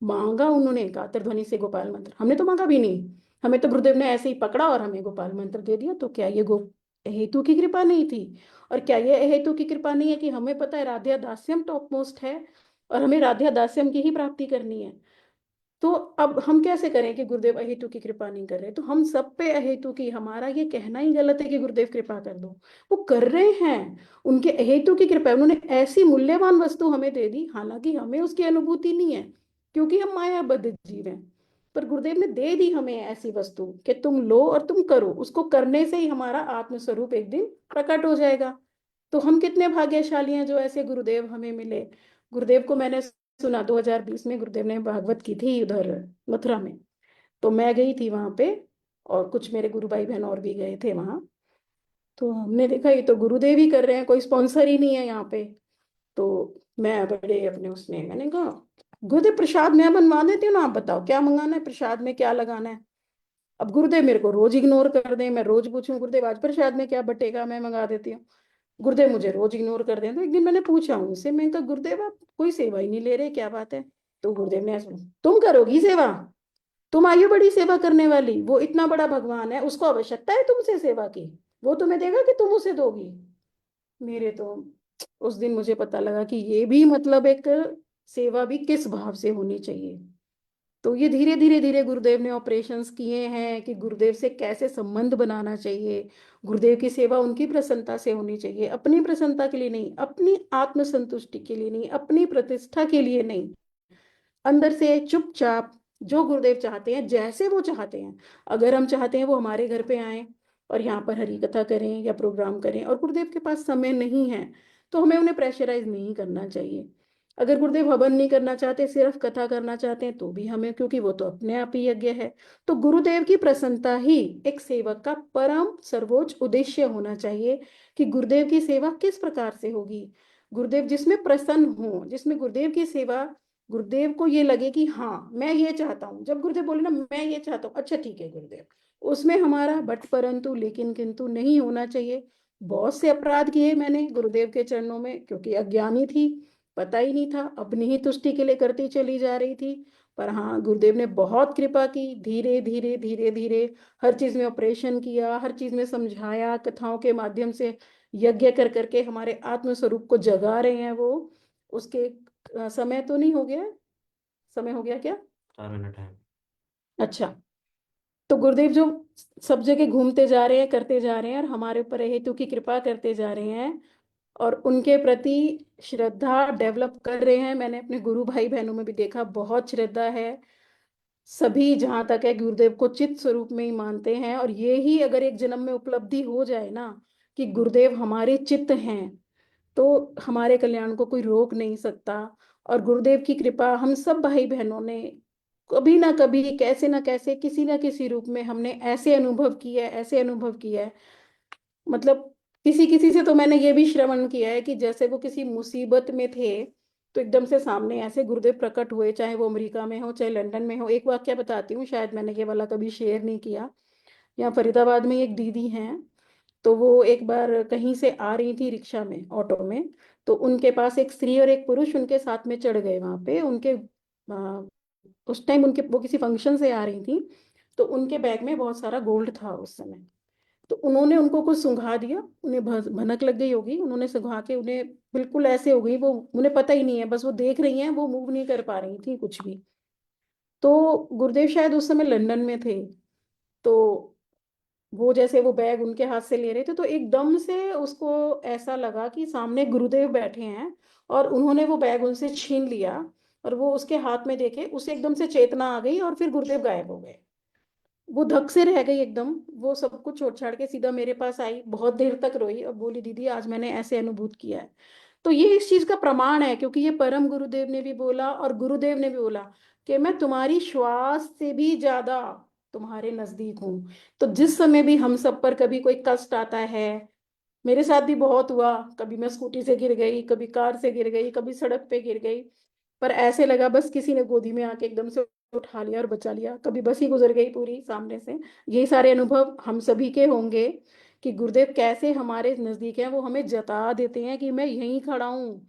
मांगा उन्होंने कातर ध्वनि से गोपाल मंत्र, हमने तो मांगा भी नहीं। हमें तो गुरुदेव ने ऐसे ही पकड़ा और हमें गोपाल मंत्र दे दिया। तो क्या ये गो हेतु की कृपा नहीं थी? और क्या ये हेतु की कृपा नहीं है कि हमें पता है राध्या दास्यम टॉप मोस्ट है और हमें राध्या दास्यम की ही प्राप्ति करनी है? तो अब हम कैसे करें कि गुरुदेव अहेतु की कृपा नहीं कर रहे? तो हम सब पे अहेतु की, हमारा ये कहना ही गलत है कि गुरुदेव कृपा कर दो। वो कर रहे हैं, उनके अहेतु की कृपा है। उन्होंने ऐसी मूल्यवान वस्तु हमें दे दी, हालांकि हमें उसकी अनुभूति नहीं है क्योंकि हम मायाबद्ध जीव हैं। पर गुरुदेव ने दे दी हमें ऐसी वस्तु कि तुम लो और तुम करो। उसको करने से ही हमारा आत्मस्वरूप एक दिन प्रकट हो जाएगा। तो हम कितने भाग्यशाली हैं जो ऐसे गुरुदेव हमें मिले। गुरुदेव को मैंने सुना 2020 में गुरुदेव ने भागवत की थी उधर मथुरा में। तो मैं गई थी वहां पे और कुछ मेरे गुरु भाई बहन और भी गए थे वहां। तो हमने देखा ये तो गुरुदेव ही कर रहे हैं, कोई स्पॉन्सर ही नहीं है यहाँ पे। तो मैं बड़े अपने उसमें मैंने कहा, गुरुदेव प्रसाद मैं बनवा देती हूँ ना, आप बताओ क्या मंगाना है, प्रसाद में क्या लगाना है। अब गुरुदेव मेरे को रोज इग्नोर कर दें, मैं रोज पूछूं गुरुदेव आज प्रसाद में क्या बटेगा, मैं मंगा देती हूँ। गुरुदेव मुझे रोज इग्नोर कर दें। तो एक दिन मैंने पूछा उनसे, मैं कहा गुरुदेव आप कोई सेवा ही नहीं ले रहे, क्या बात है? तो गुरुदेव ने ऐसे, तुम करोगी सेवा? तुम आयु बड़ी सेवा करने वाली, वो इतना बड़ा भगवान है, उसको आवश्यकता है तुमसे सेवा की? वो तुम्हें देगा कि तुम उसे दोगी? मेरे तो उस दिन मुझे पता लगा कि ये भी मतलब एक सेवा भी किस भाव से होनी चाहिए। तो ये धीरे धीरे धीरे गुरुदेव ने ऑपरेशंस किए हैं कि गुरुदेव से कैसे संबंध बनाना चाहिए। गुरुदेव की सेवा उनकी प्रसन्नता से होनी चाहिए, अपनी प्रसन्नता के लिए नहीं, अपनी आत्मसंतुष्टि के लिए नहीं, अपनी प्रतिष्ठा के लिए नहीं। अंदर से चुपचाप जो गुरुदेव चाहते हैं, जैसे वो चाहते हैं। अगर हम चाहते हैं वो हमारे घर पे आए और यहाँ पर हरी कथा करें या प्रोग्राम करें और गुरुदेव के पास समय नहीं है, तो हमें उन्हें प्रेशराइज नहीं करना चाहिए। अगर गुरुदेव हवन नहीं करना चाहते, सिर्फ कथा करना चाहते हैं, तो भी हमें, क्योंकि वो तो अपने आप ही यज्ञ है। तो गुरुदेव की प्रसन्नता ही एक सेवक का परम सर्वोच्च उद्देश्य होना चाहिए कि गुरुदेव की सेवा किस प्रकार से होगी। गुरुदेव जिसमें प्रसन्न हो, जिसमें गुरुदेव की सेवा, गुरुदेव को ये लगे कि हाँ मैं ये चाहता हूँ। जब गुरुदेव बोले ना मैं ये चाहता हूँ, अच्छा ठीक है गुरुदेव, उसमें हमारा बट परंतु लेकिन किंतु नहीं होना चाहिए। बहुत से अपराध किए मैंने गुरुदेव के चरणों में, क्योंकि अज्ञानी थी, पता ही नहीं था, अपनी ही तुष्टि के लिए करती चली जा रही थी। पर हाँ, गुरुदेव ने बहुत कृपा की, धीरे धीरे धीरे धीरे हर चीज में ऑपरेशन किया, हर चीज में समझाया, कथाओं के माध्यम से यज्ञ कर करके हमारे आत्म स्वरूप को जगा रहे हैं वो। उसके समय तो नहीं हो गया? समय हो गया क्या? 4 मिनट है। अच्छा, तो गुरुदेव जो सब जगह घूमते जा रहे हैं, करते जा रहे हैं और हमारे ऊपर हेतु की कृपा करते जा रहे हैं और उनके प्रति श्रद्धा डेवलप कर रहे हैं। मैंने अपने गुरु भाई बहनों में भी देखा, बहुत श्रद्धा है। सभी जहां तक है गुरुदेव को चित्त स्वरूप में ही मानते हैं। और ये ही अगर एक जन्म में उपलब्धि हो जाए ना कि गुरुदेव हमारे चित्त हैं, तो हमारे कल्याण को कोई रोक नहीं सकता। और गुरुदेव की कृपा हम सब भाई बहनों ने कभी ना कभी, कैसे ना कैसे, किसी ना किसी रूप में हमने ऐसे अनुभव किया है, ऐसे अनुभव किया है। मतलब किसी किसी से तो मैंने ये भी श्रवण किया है कि जैसे वो किसी मुसीबत में थे तो एकदम से सामने ऐसे गुरुदेव प्रकट हुए, चाहे वो अमेरिका में हो चाहे लंदन में हो। एक वाक्य बताती हूँ, शायद मैंने ये वाला कभी शेयर नहीं किया। यहाँ फरीदाबाद में एक दीदी हैं, तो वो एक बार कहीं से आ रही थी रिक्शा में, ऑटो में। तो उनके पास एक स्त्री और एक पुरुष उनके साथ में चढ़ गए वहां पे। उनके उस टाइम उनके, वो किसी फंक्शन से आ रही थी, तो उनके बैग में बहुत सारा गोल्ड था उस समय। तो उन्होंने उनको कुछ सुंघा दिया, उन्हें भनक लग गई होगी, उन्होंने सुंघा के उन्हें बिल्कुल ऐसे हो गई, वो उन्हें पता ही नहीं है, बस वो देख रही हैं, वो मूव नहीं कर पा रही थी कुछ भी। तो गुरुदेव शायद उस समय लंदन में थे। तो वो जैसे वो बैग उनके हाथ से ले रहे थे तो एकदम से उसको ऐसा लगा कि सामने गुरुदेव बैठे हैं और उन्होंने वो बैग उनसे छीन लिया। और वो उसके हाथ में देखे, उसे एकदम से चेतना आ गई और फिर गुरुदेव गायब हो गए। वो धक से रह गई एकदम। वो सब कुछ छोड़ छाड़ के सीधा मेरे पास आई, बहुत देर तक रोई और बोली दीदी आज मैंने ऐसे अनुभूत किया है। तो ये इस चीज का प्रमाण है, क्योंकि ये परम गुरुदेव ने भी बोला और गुरुदेव ने भी बोला कि मैं तुम्हारी श्वास से भी ज्यादा तुम्हारे नजदीक हूँ। तो जिस समय भी हम सब पर कभी कोई कष्ट आता है, मेरे साथ भी बहुत हुआ, कभी मैं स्कूटी से गिर गई, कभी कार से गिर गई, कभी सड़क पे गिर गई, पर ऐसे लगा बस किसी ने गोदी में आके एकदम से उठा लिया और बचा लिया, कभी बस ही गुजर गई पूरी सामने से। ये सारे अनुभव हम सभी के होंगे कि गुरुदेव कैसे हमारे नजदीक हैं, वो हमें जता देते हैं कि मैं यहीं खड़ा हूँ।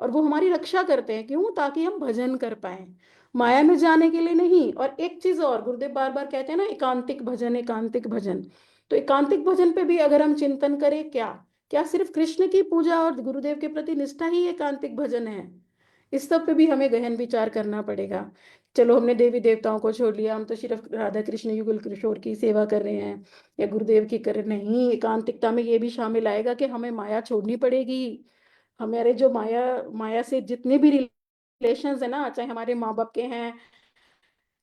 और वो हमारी रक्षा करते हैं, क्यों? ताकि हम भजन कर पाए, माया में जाने के लिए नहीं। और एक चीज और, गुरुदेव बार बार कहते हैं ना, एकांतिक भजन, एकांतिक भजन। तो एकांतिक भजन पे भी अगर हम चिंतन करें, क्या क्या सिर्फ कृष्ण की पूजा और गुरुदेव के प्रति निष्ठा ही एकांतिक भजन है? इस सब पे भी हमें गहन विचार करना पड़ेगा। चलो हमने देवी देवताओं को छोड़ लिया, हम तो सिर्फ राधा कृष्ण युगल किशोर की सेवा कर रहे हैं या गुरुदेव की कर रहे, नहीं, एकांतिकता में ये भी शामिल आएगा कि हमें माया छोड़नी पड़ेगी। हमारे जो माया माया से जितने भी रिलेशंस है ना, चाहे हमारे माँ बाप के हैं,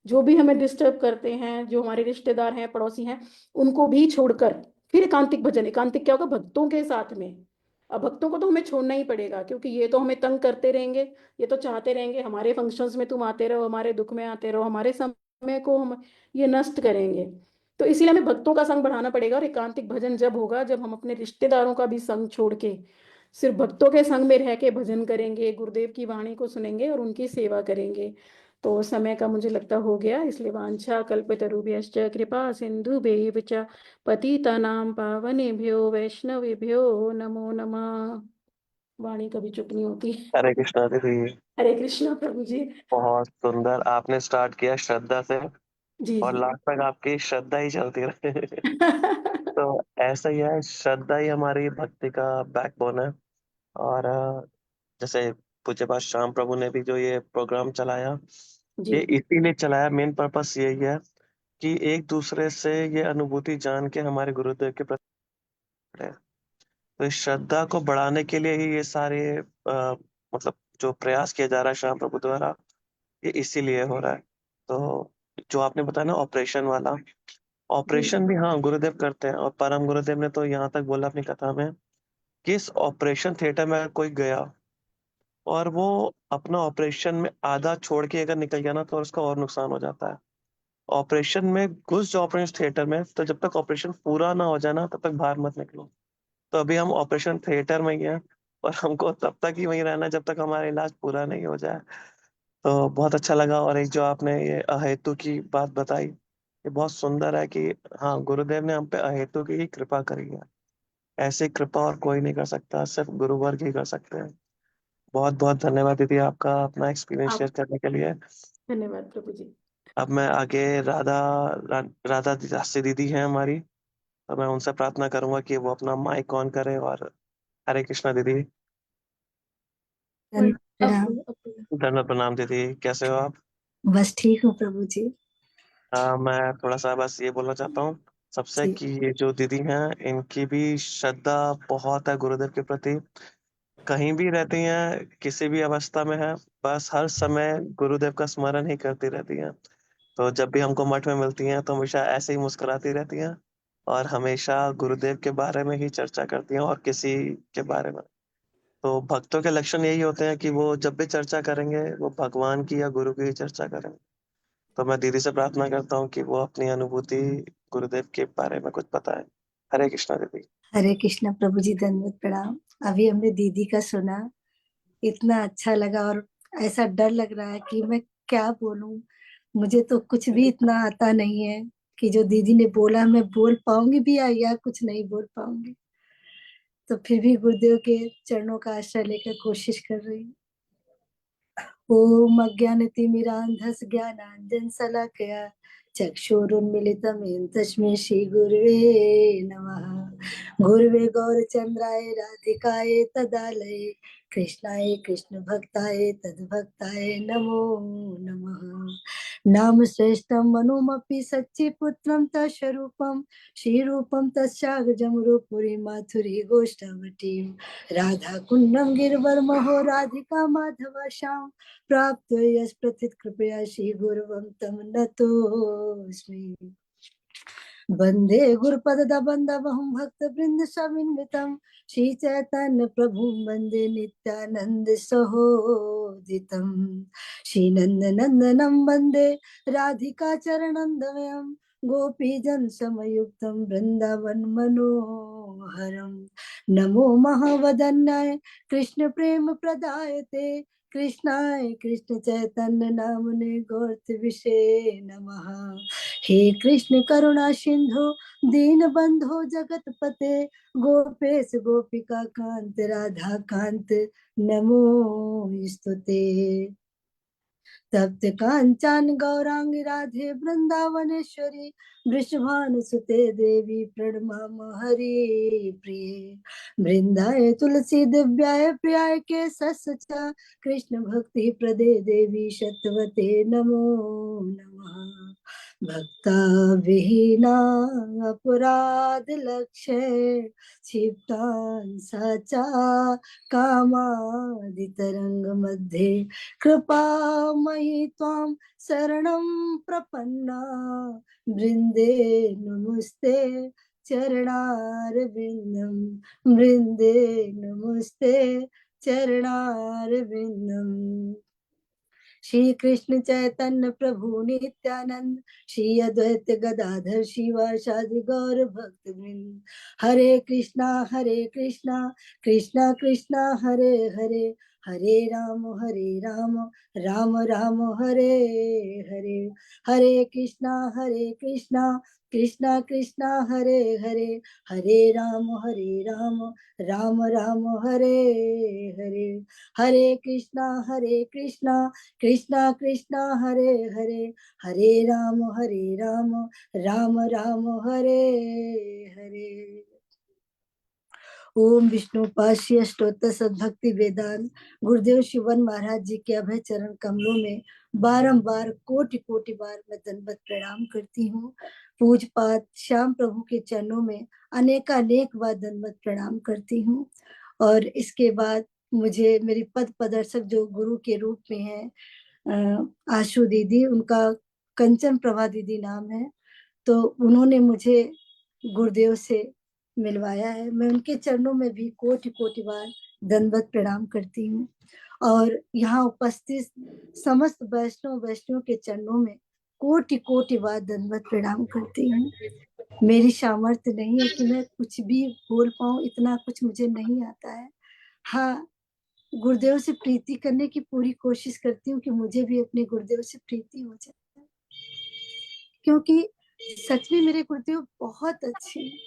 जो भी हमें डिस्टर्ब करते हैं, जो हमारे रिश्तेदार हैं, पड़ोसी हैं, उनको भी छोड़कर फिर एकांतिक भजन। एकांतिक क्या होगा? भक्तों के साथ में। अब भक्तों को तो हमें छोड़ना ही पड़ेगा, क्योंकि ये तो हमें तंग करते रहेंगे, ये तो चाहते रहेंगे हमारे फंक्शंस में तुम आते रहो, हमारे दुख में आते रहो, हमारे समय को हम ये नष्ट करेंगे। तो इसीलिए हमें भक्तों का संग बढ़ाना पड़ेगा। और एकांतिक भजन जब होगा, जब हम अपने रिश्तेदारों का भी संग छोड़ के सिर्फ भक्तों के संग में रह के भजन करेंगे, गुरुदेव की वाणी को सुनेंगे और उनकी सेवा करेंगे। तो समय का मुझे लगता हो गया, इसलिए वांछा कल्पतरुभ्यश्च कृपा सिंधुभ्यैव च पतितानां पावनेभ्यो वैष्णवेभ्यो नमो नमः। वाणी कभी चुप नहीं होती। हरे कृष्णा दीदी। हरे कृष्णा प्रभु जी। बहुत सुंदर, आपने स्टार्ट किया श्रद्धा से जी और जी। लास्ट तक आपकी श्रद्धा ही चलती रहे। तो ऐसा ही है, श्रद्धा ही हमारी भक्ति का बैकबोन है। और जैसे पूज्य पास श्याम प्रभु ने भी जो ये प्रोग्राम चलाया, जी ये इसीलिए चलाया, मेन पर्पस यही है कि एक दूसरे से ये अनुभूति जान के हमारे गुरुदेव के प्रति है। तो इस श्रद्धा को बढ़ाने के लिए ही ये सारे मतलब जो प्रयास किया जा रहा है श्याम प्रभु द्वारा, ये इसीलिए हो रहा है। तो जो आपने बताया ना ऑपरेशन वाला, जी। ऑपरेशन भी हाँ गुरुदेव करते हैं। और परम गुरुदेव ने तो यहाँ तक बोला अपनी कथा में कि इस ऑपरेशन थिएटर में अगर कोई गया और वो अपना ऑपरेशन में आधा छोड़ के अगर निकल गया ना, तो उसका और नुकसान हो जाता है। ऑपरेशन में घुस जाओ ऑपरेशन थिएटर में, तो जब तक ऑपरेशन पूरा ना हो जाए ना, तब तक बाहर मत निकलो। तो अभी हम ऑपरेशन थिएटर में ही हैं और हमको तब तक ही वहीं रहना है जब तक हमारा इलाज पूरा नहीं हो जाए। तो बहुत अच्छा लगा। और एक जो आपने ये अहेतु की बात बताई, ये बहुत सुंदर है कि हाँ गुरुदेव ने हम पे अहेतु की ही कृपा करी है। ऐसी कृपा और कोई नहीं कर सकता, सिर्फ गुरु वर्ग ही कर सकते हैं। बहुत बहुत धन्यवाद दीदी आपका अपना एक्सपीरियंस आप शेयर करने के लिए। धन्यवाद प्रभु जी। अब मैं आगे राधा दासी दीदी हैं हमारी, तो मैं उनसे प्रार्थना करूंगा कि वो अपना माइक ऑन करें। और हरे कृष्णा दीदी। प्रणाम। धन्यवाद, प्रणाम दीदी, कैसे हो आप? बस ठीक हूँ प्रभु जी। मैं थोड़ा सा बस ये बोलना चाहता हूँ सबसे जी कि ये जो दीदी हैं, इनकी भी श्रद्धा बहुत है गुरुदेव के प्रति। कहीं भी रहती हैं, किसी भी अवस्था में है, बस हर समय गुरुदेव का स्मरण ही करती रहती हैं। तो जब भी हमको मठ में मिलती हैं तो हमेशा ऐसे ही मुस्कुराती रहती हैं और हमेशा गुरुदेव के बारे में ही चर्चा करती हैं और किसी के बारे में। तो भक्तों के लक्षण यही होते हैं कि वो जब भी चर्चा करेंगे, वो भगवान की या गुरु की ही चर्चा करेंगे। तो मैं दीदी से प्रार्थना करता हूँ कि वो अपनी अनुभूति गुरुदेव के बारे में कुछ बताएं। हरे कृष्णा दीदी। हरे कृष्णा प्रभु जी, दंडवत प्रणाम। अभी हमने दीदी का सुना, इतना अच्छा लगा और ऐसा डर लग रहा है कि मैं क्या बोलूं। मुझे तो कुछ भी इतना आता नहीं है कि जो दीदी ने बोला मैं बोल पाऊंगी भी या कुछ नहीं बोल पाऊंगी। तो फिर भी गुरुदेव के चरणों का आश्रय लेकर कोशिश कर रही हूँ। ओम अज्ञानतिमिरान्धस्य ज्ञानाञ्जनशलाकया चक्षुरुन्मीलितं येन तस्मै श्रीगुरुवे नमः। गुरुवे गौरचन्द्राय राधिकाय तदालये कृष्णाय कृष्णभक्ताय तद्भक्ताय नमो नमः। नाम श्रेष्ठं मनुमपि सच्चिपुत्रं तस्वरूपं श्रीरूपं तस्यागजं रूपुरी माथुरी गोष्ठवटी राधा कुंडम गिरवर महो राधिका माधव श्याम प्राप्त यश प्रथित कृपया श्री गुरुवं तम नतोस्मि। वंदे गुरुपद बंदवहं भक्त वृंद समन्वितम श्री चैतन्य प्रभु वंदे नित्यानंद सहोदितम श्री नंद नंदनम वंदे राधिका चरणंदवयम गोपी जन समयुक्तम वृंदावन मनोहरम नमो महावदन्याय कृष्ण प्रेम प्रदायते कृष्णाय कृष्ण चैतन्य नामने गौर विषे नमः। हे कृष्ण करुणा सिंधु दीन बंधु जगतपते गोपेश गोपिका कांत राधा कांत नमोस्तुते। तप्त कांचन गौरांगी राधे वृंदावनेश्वरी वृषभानुसुते देवी प्रणमाम हरि प्रिय। वृंदाय तुलसी दिव्याय प्रियाय के सच्चा कृष्ण भक्ति प्रदे देवी शतवते नमो नमः। भक्ता विहीना अपराध लक्ष्य क्षिप्तान साचा कामादितरंग मध्ये कृपामयि त्वां शरणं प्रपन्ना वृंदे नमस्ते चरणारविंदम वृंदे नमस्ते चरणारविंदम। श्री कृष्ण चैतन्य प्रभु नित्यानंद श्री अद्वैत गदाधर शिवासादि गौर भक्त वृंद। हरे कृष्णा कृष्णा कृष्णा हरे हरे हरे राम राम राम हरे हरे। हरे कृष्णा कृष्णा कृष्णा हरे हरे हरे राम राम राम हरे हरे। हरे कृष्णा कृष्णा कृष्णा हरे हरे हरे राम राम राम हरे हरे। ओम विष्णु पाशी अष्टोत्तर सद्भक्ति वेदांत गुरुदेव शिवन महाराज जी के अभय चरण कमलों में बारंबार कोटि कोटि बार मैं दंडवत प्रणाम करती हूँ। पूजपात श्याम प्रभु के चरणों में अनेकानेक बार दंडवत प्रणाम करती हूँ। और इसके बाद मुझे मेरी पद प्रदर्शक जो गुरु के रूप में है आशु दीदी, उनका कंचन प्रभा दीदी नाम है, तो उन्होंने मुझे गुरुदेव से मिलवाया है। मैं उनके चरणों में भी कोटि कोटि बार दंडवत प्रणाम करती हूँ। और यहाँ उपस्थित समस्त वैष्णव के चरणों में कोटि कोटि बार दंडवत प्रणाम करती हूँ। मेरी सामर्थ्य नहीं है कि मैं कुछ भी बोल पाऊँ, इतना कुछ मुझे नहीं आता है। हाँ, गुरुदेव से प्रीति करने की पूरी कोशिश करती हूँ कि मुझे भी अपने गुरुदेव से प्रीति हो जाए, क्योंकि सच में मेरे गुरुदेव बहुत अच्छे हैं।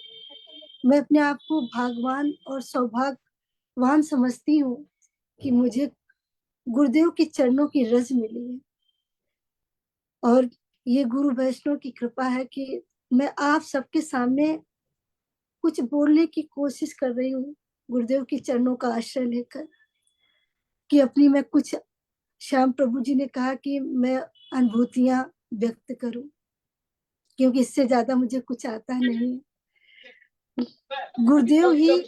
मैं अपने आप को भाग्यवान और सौभाग्यवान समझती हूँ कि मुझे गुरुदेव के चरणों की रज मिली है। और ये गुरु वैष्णव की कृपा है कि मैं आप सबके सामने कुछ बोलने की कोशिश कर रही हूँ गुरुदेव के चरणों का आश्रय लेकर, कि अपनी मैं कुछ, श्याम प्रभु जी ने कहा कि मैं अनुभूतियां व्यक्त करूं, क्योंकि इससे ज्यादा मुझे कुछ आता नहीं है। गुरुदेव ही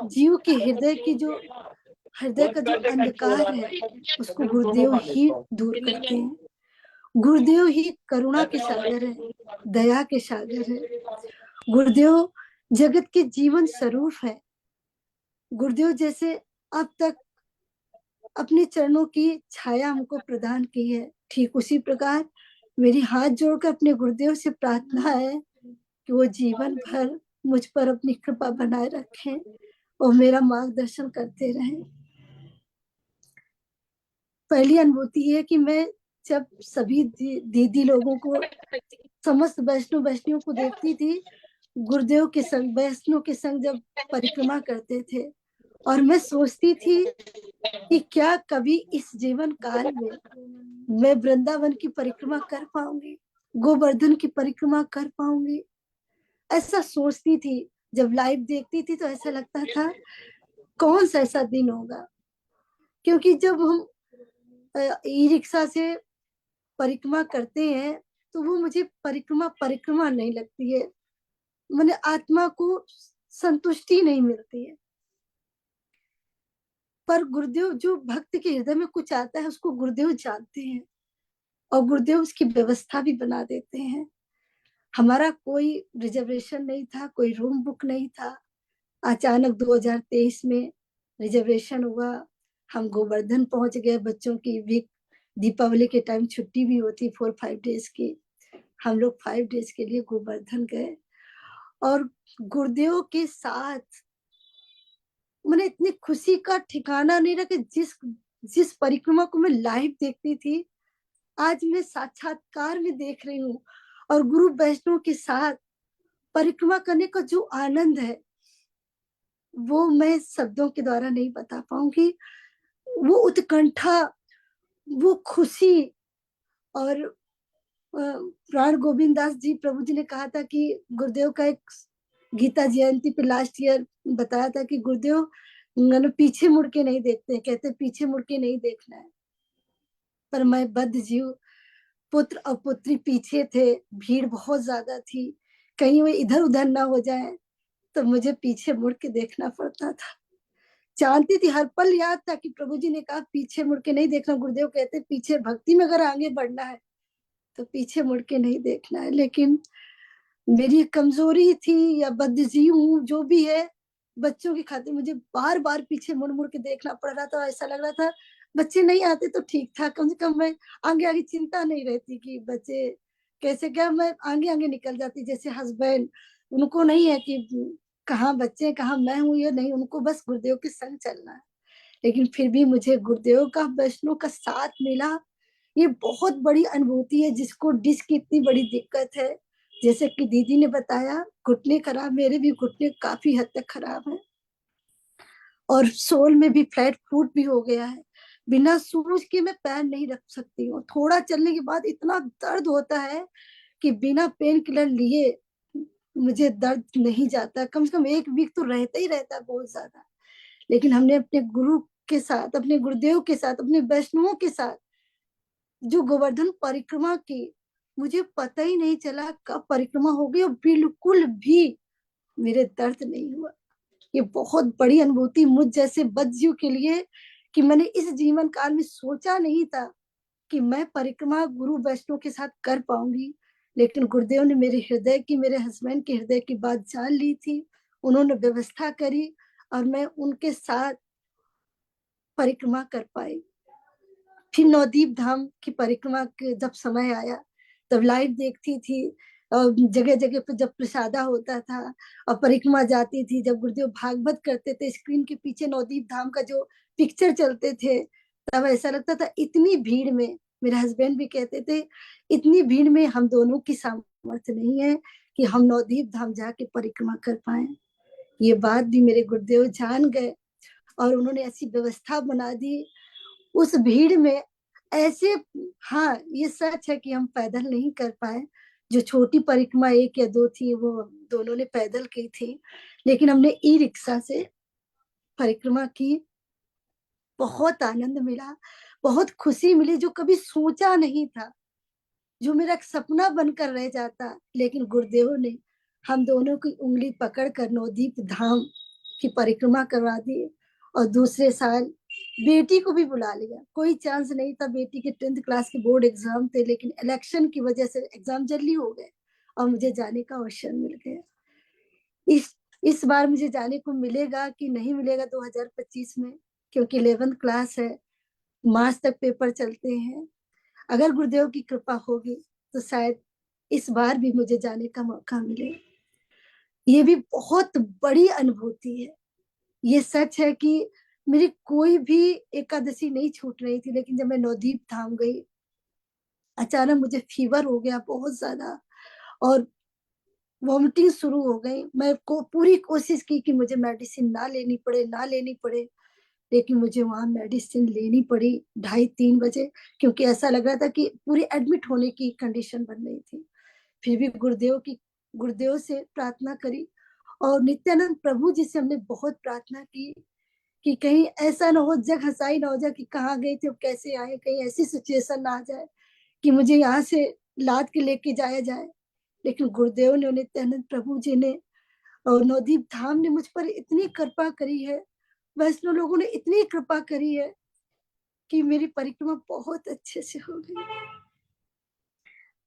जीव के हृदय का जो अंधकार है उसको गुरुदेव ही दूर करते हैं। गुरुदेव ही करुणा के सागर है, दया के सागर है। गुरुदेव जगत के जीवन स्वरूप है। गुरुदेव जैसे अब तक अपने चरणों की छाया हमको प्रदान की है, ठीक उसी प्रकार मेरी हाथ जोड़कर अपने गुरुदेव से प्रार्थना है कि वो जीवन भर मुझ पर अपनी कृपा बनाए रखें और मेरा मार्गदर्शन करते रहें। पहली अनुभूति है कि मैं जब सभी दीदी लोगों को, समस्त वैष्णव को देखती थी, गुरुदेव के संग, वैष्णव के संग जब परिक्रमा करते थे, और मैं सोचती थी कि क्या कभी इस जीवन काल में मैं वृंदावन की परिक्रमा कर पाऊंगी, गोवर्धन की परिक्रमा कर पाऊंगी। ऐसा सोचती थी। जब लाइव देखती थी तो ऐसा लगता था कौन सा ऐसा दिन होगा, क्योंकि जब हम ई रिक्शा से परिक्रमा करते हैं तो वो मुझे परिक्रमा नहीं लगती है, मैंने आत्मा को संतुष्टि नहीं मिलती है। पर गुरुदेव, जो भक्त के हृदय में कुछ आता है उसको गुरुदेव जानते हैं और गुरुदेव उसकी व्यवस्था भी बना देते हैं। हमारा कोई रिजर्वेशन नहीं था, कोई रूम बुक नहीं था। अचानक 2023 में रिजर्वेशन हुआ, हम गोवर्धन पहुंच गए। बच्चों की वीक दीपावली के टाइम छुट्टी भी होती 4-5 डेज की। हम लोग 5 डेज के लिए गोवर्धन गए और गुरुदेव के साथ मैंने इतनी खुशी का ठिकाना नहीं रहा कि जिस परिक्रमा को मैं लाइव देखती थी, आज मैं साक्षात्कार में देख रही हूँ। और गुरु वैष्णव के साथ परिक्रमा करने का जो आनंद है वो मैं शब्दों के द्वारा नहीं बता पाऊंगी। वो उत्कंठा, वो खुशी। और प्राण गोविंद दास जी प्रभु जी ने कहा था कि गुरुदेव का एक गीता जयंती पे लास्ट ईयर बताया था कि गुरुदेव पीछे मुड़ के नहीं देखते, कहते पीछे मुड़ के नहीं देखना है। पर मैं बद्ध जीव, पुत्र और पुत्री पीछे थे, भीड़ बहुत ज्यादा थी, कहीं वो इधर उधर ना हो जाए, तो मुझे पीछे मुड़ के देखना पड़ता था। जानती थी, हर पल याद था कि प्रभु जी ने कहा पीछे मुड़ के नहीं देखना। गुरुदेव कहते पीछे भक्ति में अगर आगे बढ़ना है तो पीछे मुड़ के नहीं देखना है। लेकिन मेरी कमजोरी थी या बदजी हूँ जो भी है, बच्चों की खातिर मुझे बार बार पीछे मुड़ मुड़ के देखना पड़ रहा था। ऐसा लग रहा था बच्चे नहीं आते तो ठीक था, कम से कम मैं आगे आगे चिंता नहीं रहती कि बच्चे कैसे, क्या मैं आगे आगे निकल जाती। जैसे हस्बैंड, उनको नहीं है कि कहाँ बच्चे कहाँ मैं हूँ, ये नहीं, उनको बस गुरुदेव के संग चलना है। लेकिन फिर भी मुझे गुरुदेव का वैष्णव का साथ मिला, ये बहुत बड़ी अनुभूति है। जिसको डिस्क की इतनी बड़ी दिक्कत है, जैसे कि दीदी ने बताया घुटने खराब, मेरे भी घुटने काफी हद तक खराब है और सोल में भी फ्लैट फुट भी हो गया है। बिना शूज के मैं पैर नहीं रख सकती हूँ। थोड़ा चलने के बाद इतना दर्द होता है कि बिना पेन किलर लिए मुझे दर्द नहीं जाता। कम से कम 1 वीक तो रहता ही रहता है बहुत ज्यादा। लेकिन हमने अपने गुरु के साथ, अपने गुरुदेव के साथ, अपने वैष्णवों के साथ जो गोवर्धन परिक्रमा की, मुझे पता ही नहीं चला कब परिक्रमा हो गई और बिल्कुल भी मेरे दर्द नहीं हुआ। ये बहुत बड़ी अनुभूति मुझ जैसे बदजीव के लिए कि मैंने इस जीवन काल में सोचा नहीं था कि मैं परिक्रमा गुरु वैष्णव के साथ कर पाऊंगी। लेकिन गुरुदेव ने मेरे हृदय की, मेरे हस्बैंड के हृदय की बात जान ली थी, उन्होंने व्यवस्था करी और मैं उनके साथ परिक्रमा कर पाई। फिर नवदीप धाम की परिक्रमा जब समय आया तब लाइव देखती थी। जगह जगह पे जब प्रसादा होता था और परिक्रमा जाती थी, जब गुरुदेव भागवत करते थे, स्क्रीन के पीछे नवदीप धाम का जो पिक्चर चलते थे, तब ऐसा लगता था इतनी भीड़ में, मेरे हस्बैंड भी कहते थे इतनी भीड़ में हम दोनों की सामर्थ्य नहीं है कि हम नवदीप धाम जाके परिक्रमा कर पाए। ये बात भी मेरे गुरुदेव जान गए और उन्होंने ऐसी व्यवस्था बना दी उस भीड़ में। ऐसे, हाँ ये सच है कि हम पैदल नहीं कर पाए। जो छोटी परिक्रमा 1 या 2 थी वो दोनों ने पैदल की थी, लेकिन हमने ई रिक्शा से परिक्रमा की। बहुत आनंद मिला, बहुत खुशी मिली, जो कभी सोचा नहीं था, जो मेरा एक सपना बनकर रह जाता। लेकिन गुरुदेव ने हम दोनों की उंगली पकड़कर नवदीप धाम की परिक्रमा करवा दी और दूसरे साल बेटी को भी बुला लिया। कोई चांस नहीं था, बेटी के 10th क्लास के बोर्ड एग्जाम थे, लेकिन इलेक्शन की वजह से एग्जाम जल्दी हो गए और मुझे जाने का अवसर मिल गया। इस बार मुझे जाने को मिलेगा कि नहीं मिलेगा 2025 में, क्योंकि 11th क्लास है, मार्च तक पेपर चलते हैं। अगर गुरुदेव की कृपा होगी तो शायद इस बार भी मुझे जाने का मौका मिले। ये भी बहुत बड़ी अनुभूति है। ये सच है कि मेरी कोई भी एकादशी नहीं छूट रही थी, लेकिन जब मैं नवदीप धाम गई, अचानक मुझे फीवर हो गया बहुत ज्यादा और वॉमिटिंग शुरू हो गई। मैं पूरी कोशिश की कि मुझे मेडिसिन ना लेनी पड़े, लेकिन मुझे वहां मेडिसिन लेनी पड़ी 2:30-3 बजे, क्योंकि ऐसा लग रहा था कि पूरी एडमिट होने की कंडीशन बन रही थी। फिर भी गुरुदेव से प्रार्थना करी और नित्यानंद प्रभु जी से हमने बहुत प्रार्थना की कि कहीं ऐसा ना हो, जग हंसाई ना हो जाए कि कहाँ गए थे, कैसे आए, कहीं ऐसी सिचुएशन ना आ जाए कि मुझे यहाँ से लाद के लेके जाया जाए। लेकिन गुरुदेव ने, नित्यानंद प्रभु जी ने और नवदीप धाम ने मुझ पर इतनी कृपा करी है, वैष्णव लोगों ने इतनी कृपा करी है कि मेरी परिक्रमा बहुत अच्छे से हो गई।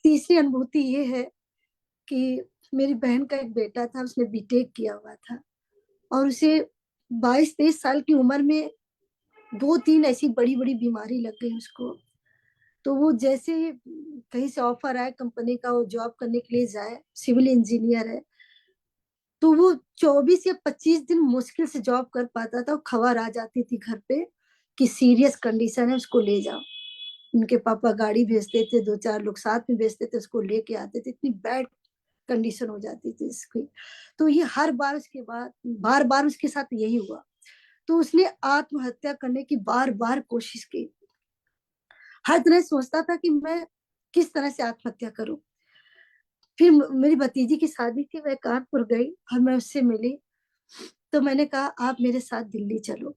तीसरी अनुभूति ये है कि मेरी बहन का एक बेटा था, उसने बीटेक किया हुआ था और उसे 22-23 साल की उम्र में 2-3 ऐसी बड़ी बड़ी बीमारी लग गई उसको। तो वो जैसे कहीं से ऑफर आया कंपनी का, वो जॉब करने के लिए जाए, सिविल इंजीनियर है, तो वो 24 या 25 दिन मुश्किल से जॉब कर पाता था। खबर आ जाती थी घर पे कि सीरियस कंडीशन है, उसको ले जाओ। उनके पापा गाड़ी भेजते थे, 2-4 लोग साथ में भेजते थे, उसको लेके आते थे। इतनी बैड कंडीशन हो जाती थी इसकी। तो ये हर बार उसके बाद बार बार उसके साथ यही हुआ। तो उसने आत्महत्या करने की बार बार कोशिश की। हर तरह सोचता था कि मैं किस तरह से आत्महत्या करूं। फिर मेरी भतीजी की शादी थी, मैं कानपुर गई और मैं उससे मिली। तो मैंने कहा आप मेरे साथ दिल्ली चलो,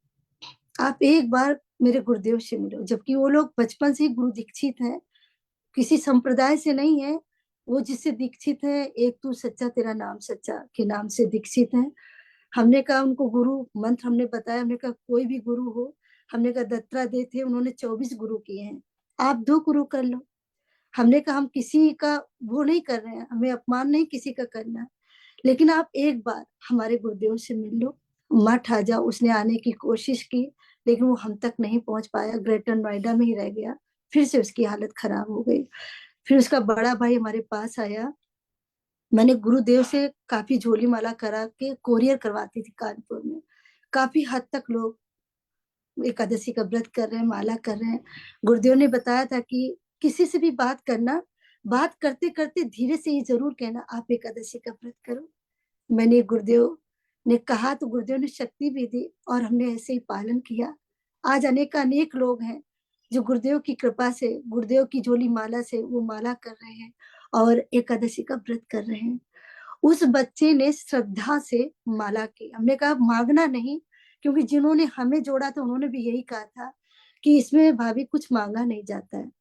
आप एक बार मेरे गुरुदेव से मिलो। जबकि वो लोग बचपन से ही गुरु दीक्षित हैं, किसी संप्रदाय से नहीं है। वो जिससे दीक्षित है, एक तू सच्चा तेरा नाम सच्चा के नाम से दीक्षित है। हमने कहा उनको गुरु मंत्र हमने बताया, हमने कहा कोई भी गुरु हो, हमने कहा दत्तात्रेय थे, उन्होंने 24 गुरु किए हैं, आप 2 गुरु कर लो। हमने कहा हम किसी का वो नहीं कर रहे हैं, हमें अपमान नहीं किसी का करना, लेकिन आप एक बार हमारे गुरुदेव से मिल लो, मठ आ जाओ। उसने आने की कोशिश की, लेकिन वो हम तक नहीं पहुंच पाया, ग्रेटर नोएडा में ही रह गया। फिर से उसकी हालत खराब हो गई। फिर उसका बड़ा भाई हमारे पास आया। मैंने गुरुदेव से काफी झोली माला करा के कोरियर करवाती थी कानपुर में। काफी हद तक लोग एकादशी का व्रत कर रहे हैं, माला कर रहे हैं। गुरुदेव ने बताया था कि किसी से भी बात करना, बात करते करते धीरे से ये जरूर कहना आप एकादशी का व्रत करो। मैंने गुरुदेव ने कहा तो गुरुदेव ने शक्ति भी दी और हमने ऐसे ही पालन किया। आज अनेक लोग हैं जो गुरुदेव की कृपा से, गुरुदेव की झोली माला से वो माला कर रहे हैं और एकादशी का व्रत कर रहे हैं। उस बच्चे ने श्रद्धा से माला की। हमने कहा मांगना नहीं, क्योंकि जिन्होंने हमें जोड़ा था उन्होंने भी यही कहा था कि इसमें भाभी कुछ मांगा नहीं जाता है।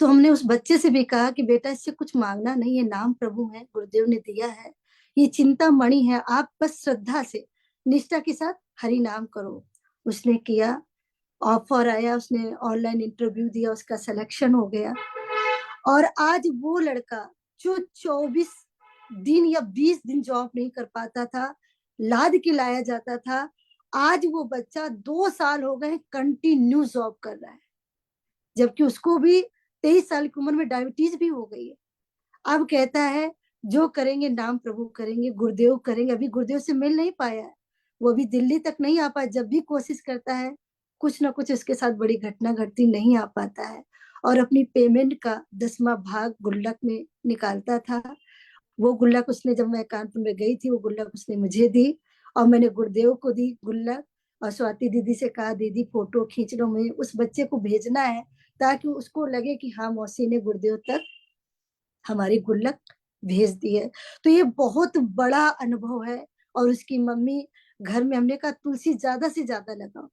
तो हमने उस बच्चे से भी कहा कि बेटा इससे कुछ मांगना नहीं है, नाम प्रभु है, गुरुदेव ने दिया है, ये चिंता मणि है, आप बस श्रद्धा से निष्ठा के साथ हरि नाम करो। उसने किया, ऑफर आया, उसने ऑनलाइन इंटरव्यू दिया, उसका सिलेक्शन हो गया। और आज वो लड़का जो 24 दिन या 20 दिन जॉब नहीं कर पाता था, लाद के लाया जाता था, आज वो बच्चा 2 साल हो गए कंटिन्यू जॉब कर रहा है। जबकि उसको भी 23 साल की उम्र में डायबिटीज भी हो गई है। अब कहता है जो करेंगे नाम प्रभु करेंगे, गुरुदेव करेंगे। अभी गुरुदेव से मिल नहीं पाया है, वो अभी दिल्ली तक नहीं आ पाया। जब भी कोशिश करता है कुछ ना कुछ उसके साथ बड़ी घटना घटती, नहीं आ पाता है। और अपनी पेमेंट का 10वां भाग गुल्लक में निकालता था। वो गुल्लक उसने, जब मैं कानपुर में गई थी, वो गुल्लक उसने मुझे दी और मैंने गुरुदेव को दी गुल्लक। और स्वाति दीदी से कहा दीदी फोटो खींच लो, मुझे उस बच्चे को भेजना है ताकि उसको लगे कि हाँ मौसी ने गुरुदेव तक हमारी गुल्लक भेज दी है। तो ये बहुत बड़ा अनुभव है। और उसकी मम्मी घर में, हमने कहा तुलसी ज्यादा से ज्यादा लगाओ।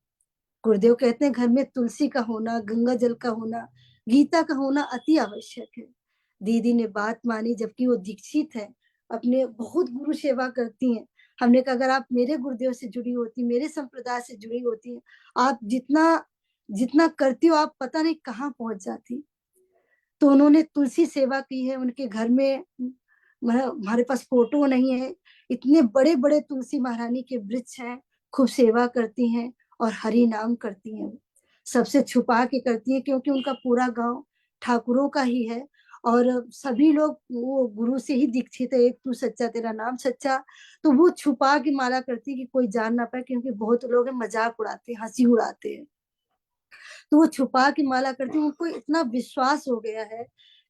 गुरुदेव कहते हैं घर में तुलसी का होना, गंगा जल का होना, गीता का होना अति आवश्यक है। दीदी ने बात मानी, जबकि वो दीक्षित है, अपने बहुत गुरु सेवा करती हैं। हमने कहा अगर आप मेरे गुरुदेव से जुड़ी होती, मेरे संप्रदाय से जुड़ी होती, आप जितना जितना करती हो आप पता नहीं कहाँ पहुंच जाती। तो उन्होंने तुलसी सेवा की है। उनके घर में, हमारे पास फोटो नहीं है, इतने बड़े बड़े तुलसी महारानी के वृक्ष हैं, खूब सेवा करती हैं और हरि नाम करती हैं। सबसे छुपा के करती है, क्योंकि उनका पूरा गांव ठाकुरों का ही है और सभी लोग वो गुरु से ही दीक्षित है, एक तू सच्चा तेरा नाम सच्चा। तो वो छुपा के माला करती है कि कोई जान ना पाए, क्योंकि बहुत लोग हैं मजाक उड़ाते हैं, हंसी उड़ाते हैं। तो वो छुपा के माला करती हूँ। उनको इतना विश्वास हो गया है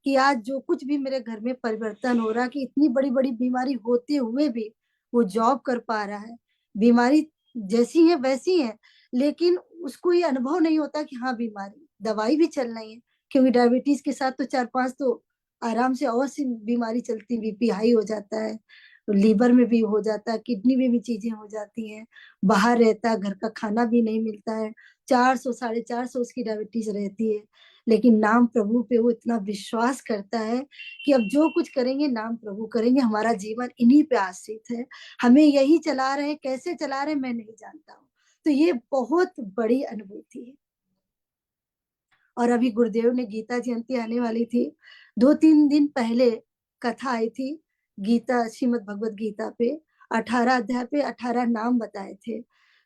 कि आज जो कुछ भी मेरे घर में परिवर्तन हो रहा, कि इतनी बड़ी बड़ी बीमारी होते हुए भी वो जॉब कर पा रहा है। बीमारी जैसी है वैसी है, लेकिन उसको ये अनुभव नहीं होता कि हाँ बीमारी, दवाई भी चल रही है। क्योंकि डायबिटीज के साथ तो 4-5 तो आराम से और सी बीमारी चलती, बीपी हाई हो जाता है, लीवर में भी हो जाता है, किडनी में भी चीजें हो जाती हैं। बाहर रहता है, घर का खाना भी नहीं मिलता है, 400-450 उसकी डायबिटीज रहती है। लेकिन नाम प्रभु पे वो इतना विश्वास करता है कि अब जो कुछ करेंगे नाम प्रभु करेंगे, हमारा जीवन इन्हीं पे आश्रित है, हमें यही चला रहे हैं, कैसे चला रहे हैं मैं नहीं जानता हूँ। तो ये बहुत बड़ी अनुभूति है। और अभी गुरुदेव ने गीता जयंती आने वाली थी, 2-3 दिन पहले कथा आई थी गीता, श्रीमद् भगवत गीता पे 18 अध्याय पे 18 नाम बताए थे।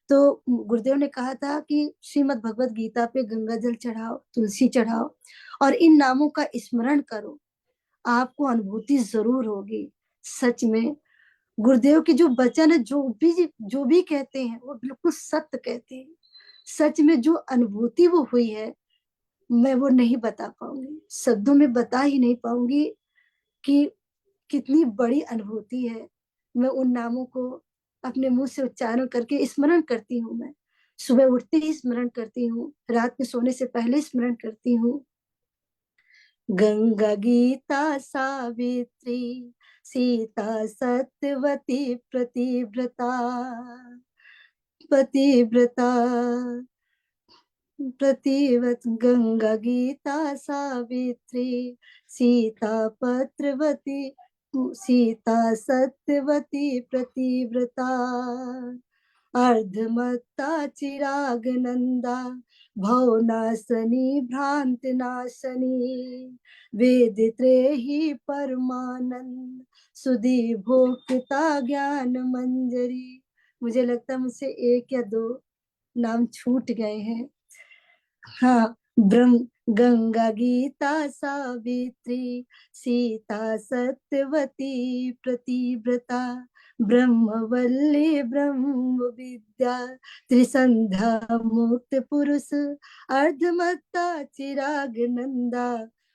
तो गुरुदेव ने कहा था कि श्रीमद् भगवत गीता पे गंगा जल चढ़ाओ, तुलसी चढ़ाओ और इन नामों का स्मरण करो, आपको अनुभूति जरूर होगी। सच में गुरुदेव के जो वचन है, जो भी कहते हैं वो बिल्कुल सत्य कहते हैं। सच में जो अनुभूति वो हुई है, मैं वो नहीं बता पाऊंगी, शब्दों में बता ही नहीं पाऊंगी कि कितनी बड़ी अनुभूति है। मैं उन नामों को अपने मुंह से उच्चारण करके स्मरण करती हूँ। मैं सुबह उठते ही स्मरण करती हूँ, रात में सोने से पहले स्मरण करती हूँ। गंगा गीता सावित्री सीता सत्यवती प्रतिव्रता, पतिव्रता प्रतिवत गंगा गीता सावित्री सीता पत्रवती, सीता सत्यवती प्रतिव्रता, अर्धमत्ता चिराग नंदा भवनाशनी भ्रांत नाशनी, वेदित्रे ही परमानंद सुधी भोक्ता ज्ञान मंजरी। मुझे लगता है मुझसे एक या दो नाम छूट गए हैं। हाँ, ब्रह्म गंगा गीता सावित्री सीता सत्यवती प्रतिव्रता, ब्रह्मवल्ली ब्रह्म विद्या त्रिसंध्या मुक्त पुरुष, अर्धमत्ता चिराग नंदा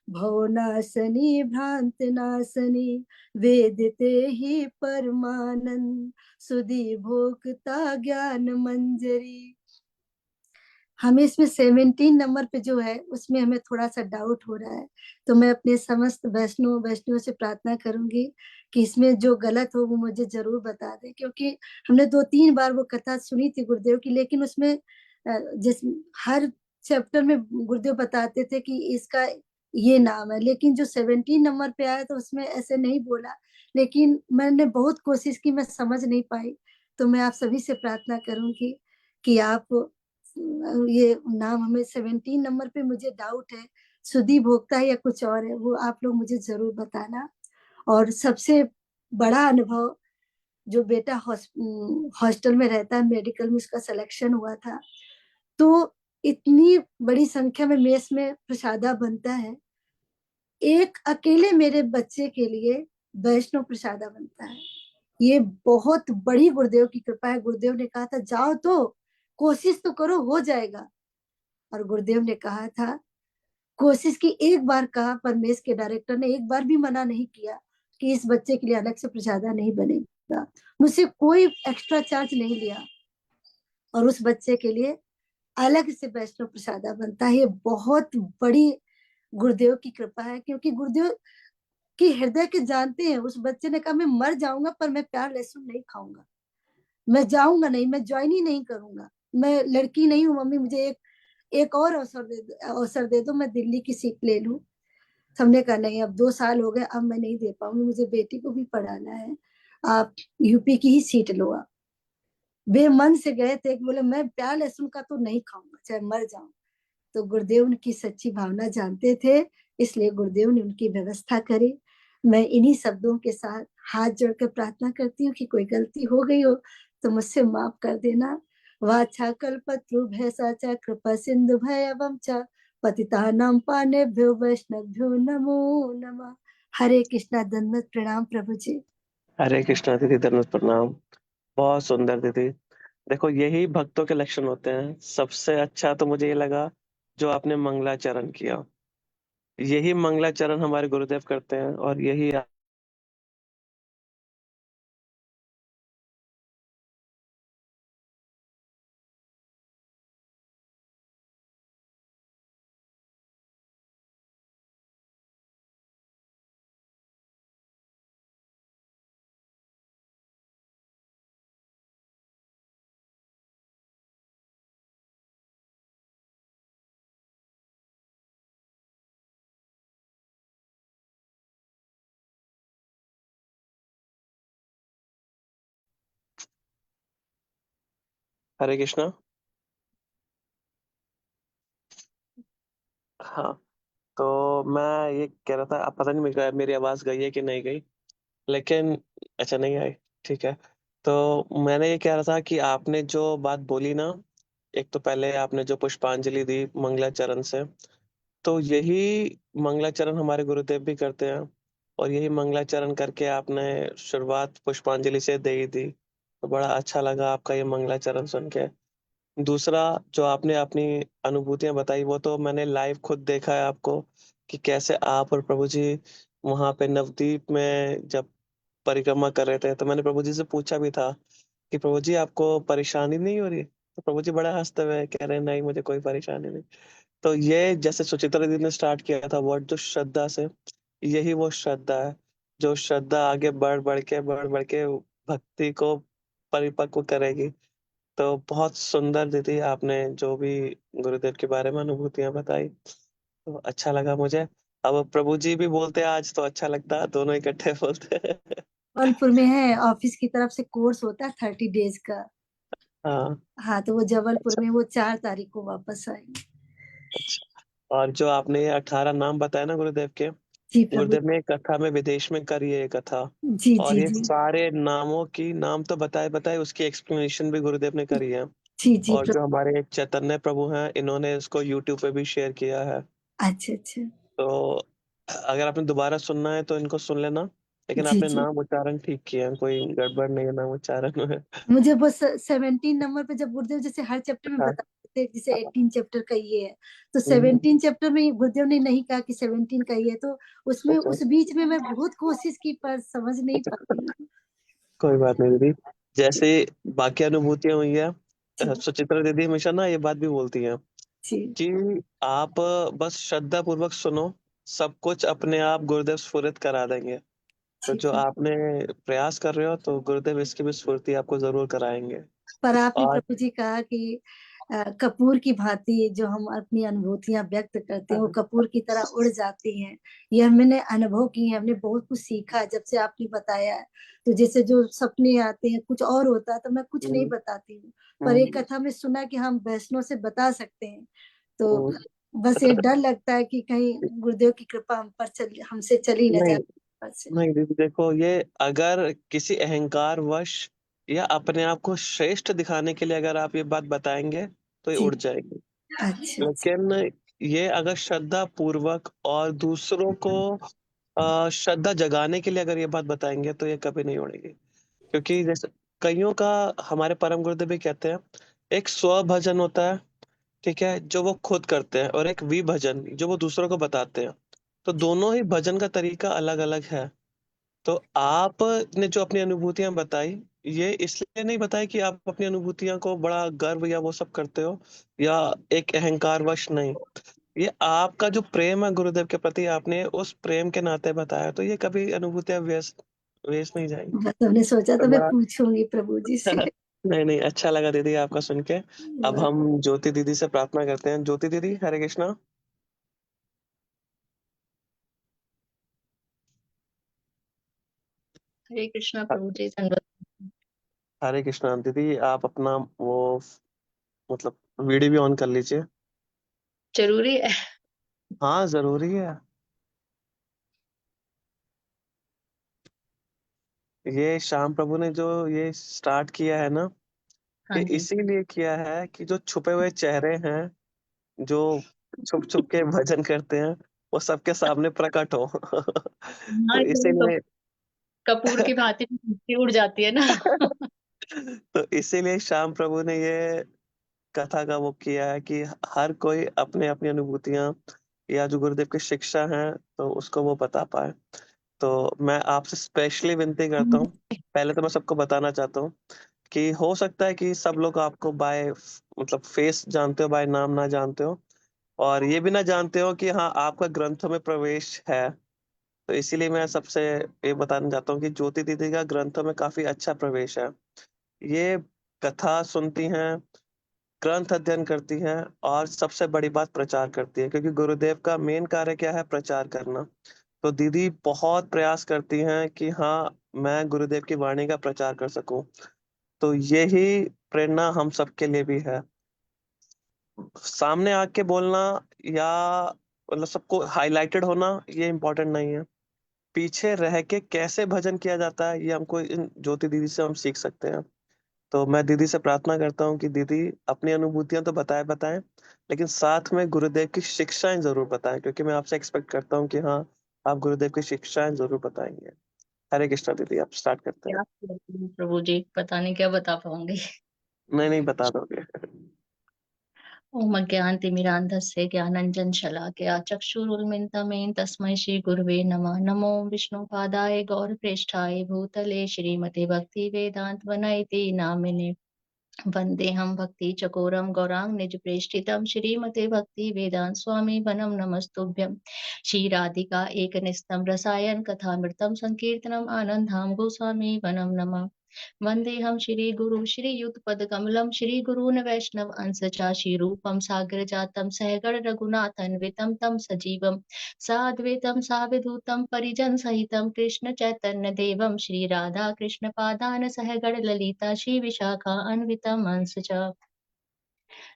भवनाशनी भ्रांत नाशनी, वेदते ही परमानंद सुधी भोक्ता ज्ञान मंजरी। हमें इसमें 17 नंबर पे जो है उसमें हमें थोड़ा सा डाउट हो रहा है, तो मैं अपने समस्त वैष्णव से प्रार्थना करूंगी कि इसमें जो गलत हो वो मुझे जरूर बता दें, क्योंकि हमने 2-3 बार वो कथा सुनी थी गुरुदेव की, लेकिन उसमें जिस हर चैप्टर में गुरुदेव बताते थे कि इसका ये नाम है, लेकिन जो 17 नंबर पे आया तो उसमें ऐसे नहीं बोला। लेकिन मैंने बहुत कोशिश की, मैं समझ नहीं पाई, तो मैं आप सभी से प्रार्थना करूंगी कि आप ये नाम हमें 17 नंबर पे मुझे डाउट है, सुधी भोक्ता है या कुछ और है, वो आप लोग मुझे जरूर बताना। और सबसे बड़ा अनुभव, जो बेटा हॉस्टल में रहता है, मेडिकल में उसका सिलेक्शन हुआ था, तो इतनी बड़ी संख्या में मेस में प्रसादा बनता है, एक अकेले मेरे बच्चे के लिए वैष्णव प्रसादा बनता है। ये बहुत बड़ी गुरुदेव की कृपा है। गुरुदेव ने कहा था जाओ तो कोशिश तो करो, हो जाएगा। और गुरुदेव ने कहा था, कोशिश की, एक बार कहा, पर मेस के डायरेक्टर ने एक बार भी मना नहीं किया कि इस बच्चे के लिए अलग से प्रसादा नहीं बनेगा। मुझसे कोई एक्स्ट्रा चार्ज नहीं लिया और उस बच्चे के लिए अलग से वैष्णव प्रसादा बनता है। ये बहुत बड़ी गुरुदेव की कृपा है, क्योंकि गुरुदेव की हृदय के जानते हैं। उस बच्चे ने कहा मैं मर जाऊंगा पर मैं प्याज लहसुन नहीं खाऊंगा, मैं जाऊंगा नहीं, मैं ज्वाइन ही नहीं करूंगा, मैं लड़की नहीं हूँ मम्मी, मुझे एक और अवसर दे दो, मैं दिल्ली की सीट ले लूं। हमने कहा नहीं, अब 2 साल हो गए, अब मैं नहीं दे पाऊंगी, मुझे बेटी को भी पढ़ाना है, आप यूपी की ही सीट लो। आप बेमन से गए थे, बोले मैं प्याज लहसुन का तो नहीं खाऊंगा चाहे मर जाऊं। तो गुरुदेव उनकी सच्ची भावना जानते थे, इसलिए गुरुदेव ने उनकी व्यवस्था करी। मैं इन्हीं शब्दों के साथ हाथ जोड़कर प्रार्थना करती हूँ कि कोई गलती हो गई हो तो मुझसे माफ कर देना। वाचा कल्पतरु साचा कृपा सिंधु भयवम च पतितानां पावनेभ्यो वैष्णवभ्यो नमो नमः। हरे कृष्णा, दंडवत प्रणाम प्रभु जी। हरे कृष्णा दीदी, दंडवत प्रणाम। बहुत सुंदर दीदी। देखो, यही भक्तों के लक्षण होते हैं। सबसे अच्छा तो मुझे ये लगा जो आपने मंगलाचरण किया। यही मंगलाचरण हमारे गुरुदेव करते हैं, और यही हरे कृष्णा। हाँ, तो मैं ये कह रहा था, अब पता नहीं मेरी आवाज गई है कि नहीं गई, लेकिन अच्छा नहीं आई, ठीक है। तो मैंने ये कह रहा था कि आपने जो बात बोली ना, एक तो पहले आपने जो पुष्पांजलि दी मंगलाचरण से, तो यही मंगलाचरण हमारे गुरुदेव भी करते हैं, और यही मंगलाचरण करके आपने शुरुआत पुष्पांजलि से दे ही दी। तो बड़ा अच्छा लगा आपका ये मंगलाचरण सुन के। दूसरा, जो आपने अपनी अनुभूतियां बताई, वो तो मैंने लाइव खुद देखा है आपको, कि कैसे आप और प्रभु जी वहां पे नवदीप में जब परिक्रमा कर रहे थे, तो मैंने प्रभु जी से पूछा भी था कि प्रभु जी आपको परेशानी नहीं हो रही? तो प्रभु जी बड़ा हंसते हुए कह रहे हैं, नहीं मुझे कोई परेशानी नहीं। तो ये जैसे सुचित्रा दीदी ने स्टार्ट किया था वर्ड, जो श्रद्धा से, यही वो श्रद्धा है जो श्रद्धा आगे बढ़ बढ़ के भक्ति को परिपक्व करेगी। तो बहुत सुंदर दीदी आपने जो भी गुरुदेव के बारे में अनुभूतियां बताई, तो अच्छा लगा मुझे। अब प्रभु जी भी बोलते आज तो अच्छा लगता, दोनों इकट्ठे बोलते हैं। जबलपुर में है, ऑफिस की तरफ से कोर्स होता है 30 डेज का। हाँ। हाँ, तो वो जबलपुर अच्छा। में वो 4 तारीख को वापस आएंगे। अच्छा। और जो आपने ये 18 नाम बताया ना गुरुदेव के, जी प्रभु। गुरुदेव ने एक कथा में विदेश में करी है ये कथा, जी और जी ये जी। सारे नामों की नाम तो बताए बताए, उसकी एक्सप्लेनेशन भी गुरुदेव ने करी है। जी जी और जो प्रभु। हमारे एक चैतन्य प्रभु हैं, इन्होंने इसको यूट्यूब पे भी शेयर किया है। अच्छा अच्छा। तो अगर आपने दोबारा सुनना है तो इनको सुन लेना, लेकिन जी आपने जी। नाम उच्चारण ठीक किया है, कोई गड़बड़ नहीं है नाम उच्चारण में। मुझे बस 17 नंबर पे जब गुरुदेव जैसे हर चैप्टर में हाँ। बता देते, जैसे 18 चैप्टर का ये है, तो हम्म। 17 चैप्टर में गुरुदेव ने नहीं कहा कि 17 का ये है, तो उसमें अच्छा। उस बीच में मैं बहुत कोशिश की पर समझ नहीं अच्छा। पाती हूँ। कोई बात नहीं दीदी। जैसे बाकी अनुभूतियां हुई है, जी सुचित्रा दीदी हमेशा ना ये बात भी बोलती हैं जी कि आप बस श्रद्धा पूर्वक सुनो, सब कुछ अपने आप गुरुदेव स्फुरित करा देंगे। तो जी जो प्रभु। आपने प्रयास कर रहे हो, तो गुरुदेव इसकी भी स्फूर्ति आपको जरूर कराएंगे। पर आपने और प्रभु जी कहा कि कपूर की भांति जो हम अपनी अनुभूतियां व्यक्त करते हैं वो कपूर की तरह उड़ जाती हैं। यह मैंने अनुभव की है, हमने बहुत कुछ सीखा है जब से आपने बताया है। तो जैसे जो सपने आते हैं कुछ और होता है तो मैं कुछ नहीं हम्म, बताती हूँ, पर एक हम्म, कथा में सुना कि हम वैष्णव से बता सकते हैं। तो हम्म, बस ये डर लगता है कि कहीं गुरुदेव की कृपा हम पर हमसे चली न नहीं जाए पर से। नहीं दीदी, देखो ये अगर किसी अहंकार वश या अपने आप को श्रेष्ठ दिखाने के लिए अगर आप ये बात बताएंगे, तो ये जी। उड़ जाएगी। अच्छा अच्छा। लेकिन ये अगर श्रद्धा पूर्वक और दूसरों को श्रद्धा जगाने के लिए अगर ये बात बताएंगे, तो ये कभी नहीं उड़ेगी। क्योंकि जैसे कईयों का, हमारे परम गुरुदेव भी कहते हैं, एक स्व भजन होता है, ठीक है, जो वो खुद करते हैं, और एक विभजन जो वो दूसरों को बताते हैं। तो दोनों ही भजन का तरीका अलग अलग है। तो आपने जो अपनी अनुभूतियां बताई, ये इसलिए नहीं बताई कि आप अपनी अनुभूतियां को बड़ा गर्व या वो सब करते हो, या एक अहंकारवश नहीं। ये आपका जो प्रेम है गुरुदेव के प्रति, आपने उस प्रेम के नाते बताया, तो ये कभी अनुभूतियां वेस्ट वेस्ट नहीं जाएंगी। बस हमने सोचा तो तो मैं बड़ा पूछूंगी प्रभु जी से। नहीं नहीं, अच्छा लगा दीदी आपका सुन के। अब हम ज्योति दीदी से प्रार्थना करते हैं। ज्योति दीदी, हरे कृष्णा। हरे कृष्णा प्रभु जी, धन्यवाद। हरे कृष्णा दीदी, आप अपना वो मतलब वीडियो भी ऑन कर लीजिए। जरूरी है। हाँ जरूरी है। ये श्याम प्रभु ने जो ये स्टार्ट किया है ना, हाँ ये जी। इसीलिए किया है कि जो छुपे हुए चेहरे हैं, जो छुप छुप के भजन करते हैं, वो सबके सामने प्रकट हो। हाँ, तो ये तो इसीलिए कपूर की भांति मिट्टी उड़ जाती है ना। तो इसीलिए श्याम प्रभु ने ये कथा का वो किया है कि हर कोई अपने अपनी अनुभूतियां या जो गुरुदेव की शिक्षा है, तो उसको वो बता पाए। तो मैं आपसे स्पेशली विनती करता हूँ, पहले तो मैं सबको बताना चाहता हूँ कि हो सकता है कि सब लोग आपको बाय मतलब फेस जानते हो, बाय नाम ना जानते हो, और ये भी ना जानते हो कि हाँ आपका ग्रंथों में प्रवेश है। तो इसीलिए मैं सबसे ये बताना चाहता हूँ कि ज्योति दीदी का ग्रंथों में काफी अच्छा प्रवेश है। ये कथा सुनती हैं, ग्रंथ अध्ययन करती हैं, और सबसे बड़ी बात प्रचार करती है, क्योंकि गुरुदेव का मेन कार्य क्या है? प्रचार करना। तो दीदी बहुत प्रयास करती हैं कि हाँ मैं गुरुदेव की वाणी का प्रचार कर सकूं। तो यही प्रेरणा हम सबके लिए भी है। सामने आके बोलना या मतलब सबको हाईलाइटेड होना ये इम्पोर्टेंट नहीं है। पीछे रह के कैसे भजन किया जाता है ये हमको इन ज्योति दीदी से हम सीख सकते हैं। तो मैं दीदी से प्रार्थना करता हूँ कि दीदी अपनी अनुभूतियां तो बताएं, लेकिन साथ में गुरुदेव की शिक्षाएं जरूर बताएं, क्योंकि मैं आपसे एक्सपेक्ट करता हूँ कि हाँ, आप गुरुदेव की शिक्षाएं जरूर बताएंगे। हरे कृष्णा दीदी, आप स्टार्ट करते हैं। क्या करूं प्रभु जी, पता नहीं क्या बता पाऊंगी। नहीं बता दोगे। ओम अज्ञानतिमिरान्धस्य ज्ञानाञ्जन शलाकया चक्षुरुन्मिलितं तस्मै श्री गुरुवे नमः। नमो विष्णुपादाय गौरप्रेष्ठाय भूतले श्रीमते भक्ति वेदांत वनयति नामिने वन्देऽहं भक्ति चकोरं गौरांग निज प्रेष्ठितं श्रीमते भक्ति वेदांत स्वामी वनं नमस्तुभ्यं। श्री राधिका एकनिष्ठं रसायन कथामृतं संकीर्तनम् आनन्दाम गोस्वामी वनं नमः। वन्देऽहं श्रीगुरु श्रीयुतपदकमलं श्रीगुरून् वैष्णव अंशचा श्रीरूपं साग्रजातं सहगण रघुनाथन्वितं तं सजीवं साद्वैतं सावधूतं परिजनसहितं कृष्ण चैतन्यदेवं श्रीराधा कृष्णपादान् सहगण ललिता श्रीविशाखा अन्वितं अंशचा।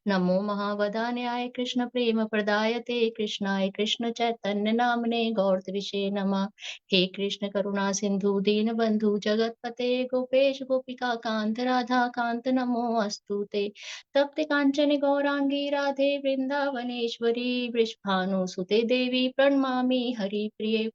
नमो महावदान्याय कृष्ण प्रेम प्रदायते कृष्णाय कृष्ण चैतन्य नामने गौरतविषे नमः। हे कृष्ण करुणा सिंधु दीन बंधु जगतपते गोपेश गोपिका कांत राधा कांत नमो अस्तु ते। तप्त कांचन गौरांगी राधे वृंदावनेश्वरी वृषभानुसुते देवी प्रणमामि हरिप्रिये।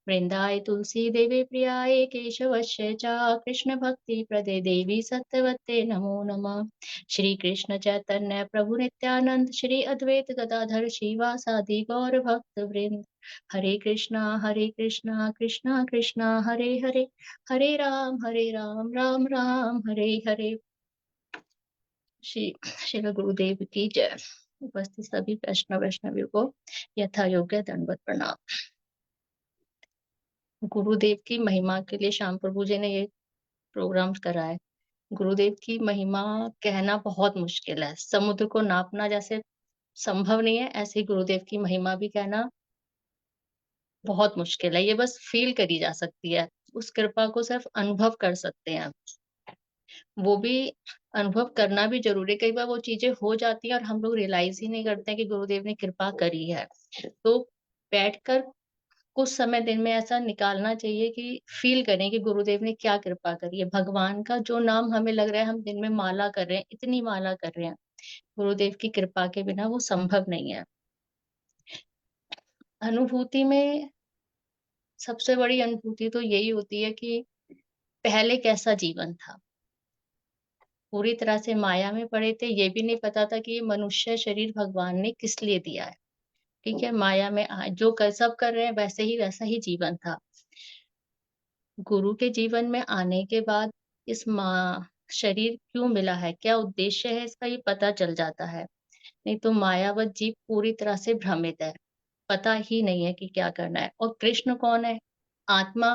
वृंदाय तुलसी देवी प्रियाय केशवस्य च कृष्ण भक्ति प्रदे देवी सत्यवते नमो नमः। श्री कृष्ण चैतन्य प्रभु नित्यानंद श्री अद्वैत गदाधर श्रीवासादि गौर भक्त वृंद। हरे कृष्णा कृष्णा कृष्णा हरे हरे, हरे राम राम राम हरे हरे। श्री श्री गुरुदेव की जय। उपस्थित सभी वैष्णव वैष्णवियों को यथा योग्य दंडवत प्रणाम। गुरुदेव की महिमा के लिए श्याम प्रभु जी ने ये प्रोग्राम करा है। गुरुदेव की महिमा कहना बहुत मुश्किल है, समुद्र को नापना जैसे संभव नहीं है, ऐसे ही गुरुदेव की महिमा भी कहना बहुत मुश्किल है। ये बस फील करी जा सकती है, उस कृपा को सिर्फ अनुभव कर सकते हैं। वो भी अनुभव करना भी जरूरी है। कई बार वो चीजें हो जाती हैं और हम लोग रियलाइज ही नहीं करते हैं कि गुरुदेव ने कृपा करी है। तो बैठकर कुछ समय दिन में ऐसा निकालना चाहिए कि फील करें कि गुरुदेव ने क्या कृपा करी है। भगवान का जो नाम हमें लग रहा है हम दिन में माला कर रहे हैं, इतनी माला कर रहे हैं, गुरुदेव की कृपा के बिना वो संभव नहीं है। अनुभूति में सबसे बड़ी अनुभूति तो यही होती है कि पहले कैसा जीवन था। पूरी तरह से माया में पड़े थे, ये भी नहीं पता था कि ये मनुष्य शरीर भगवान ने किस लिए दिया है। ठीक है, माया में जो सब कर रहे हैं वैसा ही जीवन था। गुरु के जीवन में आने के बाद इस शरीर क्यों मिला है, क्या उद्देश्य है इसका, ये पता चल जाता है। नहीं तो मायावत जीव पूरी तरह से भ्रमित है, पता ही नहीं है कि क्या करना है। और कृष्ण कौन है, आत्मा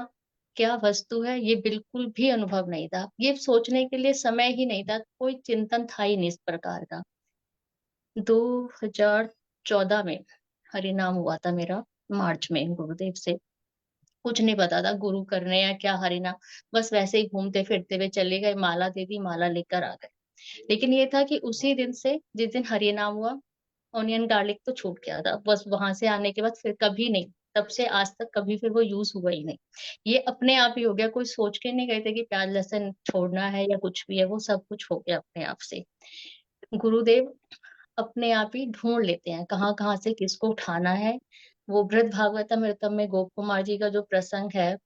क्या वस्तु है, ये बिल्कुल भी अनुभव नहीं था। ये सोचने के लिए समय ही नहीं था, कोई चिंतन था ही नहीं इस प्रकार का। 2014 में हरिनाम हुआ था मेरा, मार्च में। गुरुदेव से कुछ नहीं पता था गुरु करने या क्या हरिनाम, बस वैसे ही घूमते फिरते हुए चले गए, माला दे दी, माला लेकर आ गए। लेकिन ये था कि उसी दिन से जिस दिन हरिनाम हुआ, ऑनियन गार्लिक तो छूट गया था। बस वहां से आने के बाद फिर कभी नहीं, तब से आज तक कभी फिर वो यूज हुआ ही नहीं। ये अपने आप ही हो गया, कोई सोच के नहीं गए थे कि प्याज लहसुन छोड़ना है या कुछ भी है, वो सब कुछ हो गया अपने आप से। गुरुदेव अपने आप ही ढूंढ लेते हैं कहाँ कहाँ से किसको उठाना है। वो बृहद भागवतम में गोप कुमार जी का जो प्रसंग है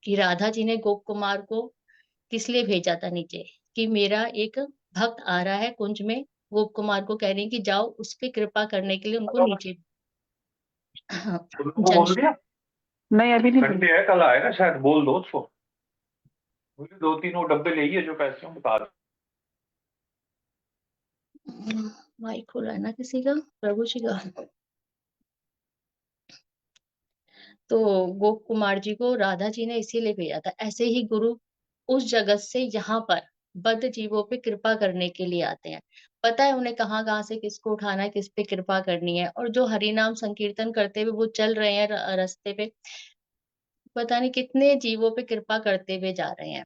कि राधा जी ने गोप कुमार को किस लिए भेजा था नीचे, कि मेरा एक भक्त आ रहा है कुंज में, गोप कुमार को कह रही कि जाओ उस पे कृपा करने के लिए उनको नीचे। उनको बोल दिया नहीं अभी नहीं संडे है, कल आएगा शायद, बोल दो उसको। मुझे 2-3 वो डब्बे ले जो पैसे हों बता दो। माइक खुला है ना किसी का, प्रभु जी का। तो गोप कुमार जी को राधा जी ने इसीलिए भेजा था। ऐसे ही गुरु उस जगत से यहाँ पर बद्ध जीवों पे कृपा करने के लिए आते हैं। पता है उन्हें कहाँ कहाँ से किसको उठाना है, किस पे कृपा करनी है। और जो हरि नाम संकीर्तन करते हुए वो चल रहे हैं रास्ते पे, पता नहीं कितने जीवों पे कृपा करते हुए जा रहे हैं।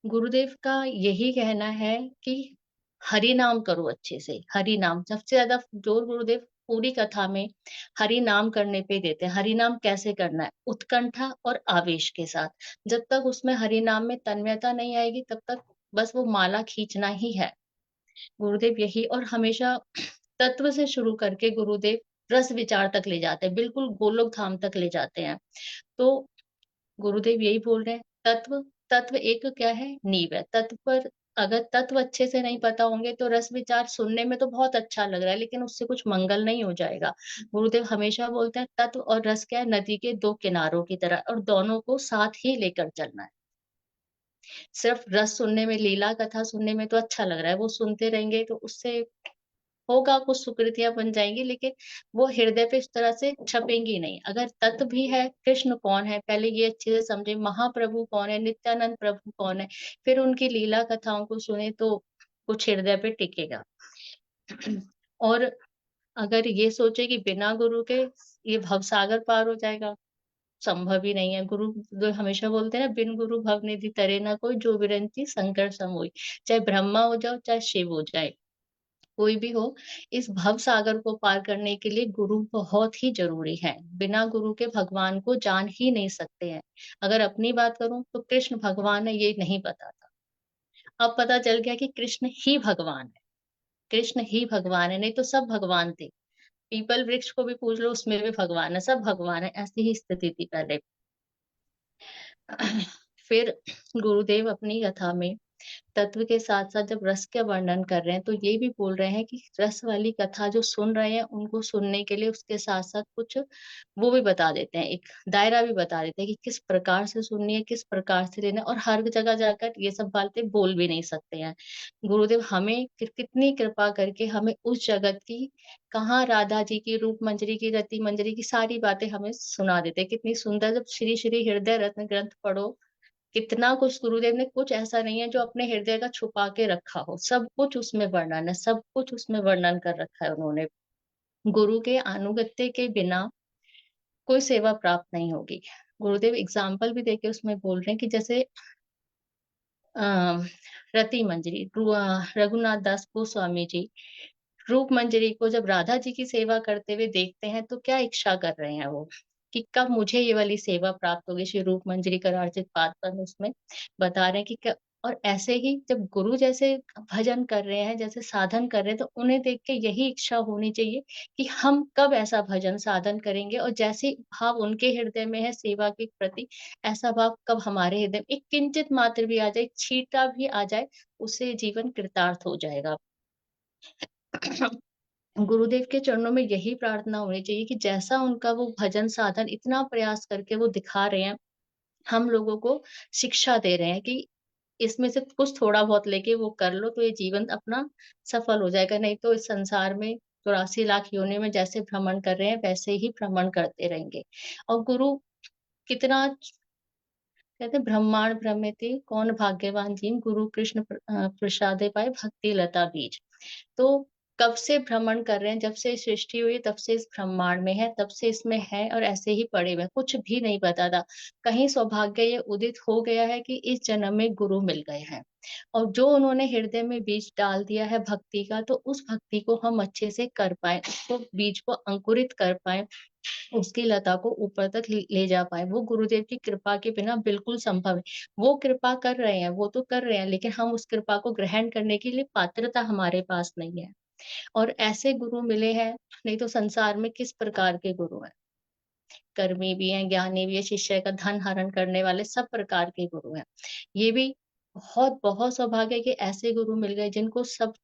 गुरुदेव का यही कहना है कि हरि नाम करो अच्छे से। हरि नाम सबसे ज्यादा जोर गुरुदेव पूरी कथा में हरि नाम करने पे देते हैं। हरि नाम कैसे करना है? उत्कंठा और आवेश के साथ। जब तक उसमें हरि नाम में तन्मयता नहीं आएगी तब तक बस वो माला खींचना ही है। गुरुदेव यही और हमेशा तत्व से शुरू करके गुरुदेव रस विचार तक ले जाते हैं, बिल्कुल गोलोक धाम तक ले जाते हैं। तो गुरुदेव यही बोल रहे हैं, तत्व तत्व एक क्या है? नींव है। तत्व पर अगर तत्व अच्छे से नहीं पता होंगे तो रस विचार सुनने में तो बहुत अच्छा लग रहा है, लेकिन उससे कुछ मंगल नहीं हो जाएगा। गुरुदेव हमेशा बोलते हैं तत्व और रस क्या है? नदी के दो किनारों की तरह, और दोनों को साथ ही लेकर चलना है। सिर्फ रस सुनने में, लीला कथा सुनने में तो अच्छा लग रहा है, वो सुनते रहेंगे तो उससे होगा, कुछ सुकृतियां बन जाएंगी, लेकिन वो हृदय पे इस तरह से छपेंगी नहीं। अगर तत्व भी है, कृष्ण कौन है पहले ये अच्छे से समझे, महाप्रभु कौन है, नित्यानंद प्रभु कौन है, फिर उनकी लीला कथाओं को सुने तो कुछ हृदय पे टिकेगा। और अगर ये सोचे कि बिना गुरु के ये भवसागर पार हो जाएगा, संभव ही नहीं है। गुरु जो हमेशा बोलते हैं ना, बिन गुरु भव निधि तरे ना कोई, जो विरंती संकर सम होई। चाहे ब्रह्मा हो जाओ, चाहे शिव हो जाए, कोई भी हो, इस भव सागर को पार करने के लिए गुरु बहुत ही जरूरी है। बिना गुरु के भगवान को जान ही नहीं सकते हैं। अगर अपनी बात करूं तो कृष्ण भगवान है ये नहीं पता था, अब पता चल गया कि कृष्ण ही भगवान है। कृष्ण ही भगवान है, नहीं तो सब भगवान थे। पीपल वृक्ष को भी पूछ लो, उसमें भी भगवान है, सब भगवान है, ऐसी ही स्थिति थी पहले। फिर गुरुदेव अपनी कथा में तत्व के साथ साथ जब रस का वर्णन कर रहे हैं तो ये भी बोल रहे हैं कि रस वाली कथा जो सुन रहे हैं उनको सुनने के लिए उसके साथ साथ कुछ वो भी बता देते हैं, एक दायरा भी बता देते हैं कि किस प्रकार से सुननी है, किस प्रकार से लेना है, और हर जगह जाकर ये सब बातें बोल भी नहीं सकते हैं। गुरुदेव हमें कितनी कृपा करके हमें उस जगत की, कहाँ राधा जी की रूप मंजरी की, रति मंजरी की सारी बातें हमें सुना देते हैं। कितनी सुंदर, जब श्री श्री हृदय रत्न ग्रंथ पढ़ो, कितना कुछ गुरुदेव ने, कुछ ऐसा नहीं है जो अपने हृदय का छुपा के रखा हो, सब कुछ उसमें वर्णन है, सब कुछ उसमें वर्णन कर रखा है उन्होंने। गुरु के अनुगत्य के बिना कोई सेवा प्राप्त नहीं होगी। गुरुदेव एग्जाम्पल भी देके उसमें बोल रहे हैं कि जैसे रति मंजरी, रघुनाथ दास गोस्वामी जी रूप मंजरी को जब राधा जी की सेवा करते हुए देखते हैं तो क्या इच्छा कर रहे हैं वो, कि कब मुझे ये वाली सेवा प्राप्त होगी। श्री रूप मंजरी करार्चित पाद पर उसमें बता रहे हैं कि क्या, और ऐसे ही जब गुरु जैसे भजन कर रहे हैं, जैसे साधन कर रहे हैं, तो उन्हें देख के यही इच्छा होनी चाहिए कि हम कब ऐसा भजन साधन करेंगे, और जैसे भाव उनके हृदय में है सेवा के प्रति, ऐसा भाव कब हमारे हृदय में एक किंचित मात्र भी आ जाए, छींटा भी आ जाए, उससे जीवन कृतार्थ हो जाएगा। गुरुदेव के चरणों में यही प्रार्थना होनी चाहिए कि जैसा उनका वो भजन साधन इतना प्रयास करके वो दिखा रहे हैं, हम लोगों को शिक्षा दे रहे हैं कि इसमें से कुछ थोड़ा बहुत लेके वो कर लो तो ये जीवन अपना सफल हो जाएगा, नहीं तो इस संसार में 84 लाख योनियों में जैसे भ्रमण कर रहे हैं वैसे ही भ्रमण करते रहेंगे। और गुरु कितना कहते हैं, ब्रह्मांड भ्रमिति कौन भाग्यवान जीव, गुरु कृष्ण प्रसादे पाए भक्ति लता बीज। तो कब से भ्रमण कर रहे हैं, जब से सृष्टि हुई तब से इस ब्रह्मांड में है, तब से इसमें है, और ऐसे ही पड़े हुए, कुछ भी नहीं पता था। कहीं सौभाग्य ये उदित हो गया है कि इस जन्म में गुरु मिल गए हैं, और जो उन्होंने हृदय में बीज डाल दिया है भक्ति का, तो उस भक्ति को हम अच्छे से कर पाए, उसको बीज को अंकुरित कर पाए, उसकी लता को ऊपर तक ले जा पाए, वो गुरुदेव की कृपा के बिना बिल्कुल संभव है। वो कृपा कर रहे हैं, वो तो कर रहे हैं, लेकिन हम उस कृपा को ग्रहण करने के लिए पात्रता हमारे पास नहीं है। और ऐसे गुरु मिले हैं, नहीं तो संसार में किस प्रकार के गुरु हैं, कर्मी भी हैं, ज्ञानी भी है, शिष्य का धन हरण करने वाले, सब प्रकार के गुरु हैं। ये भी बहुत बहुत सौभाग्य है कि ऐसे गुरु मिल गए जिनको सब,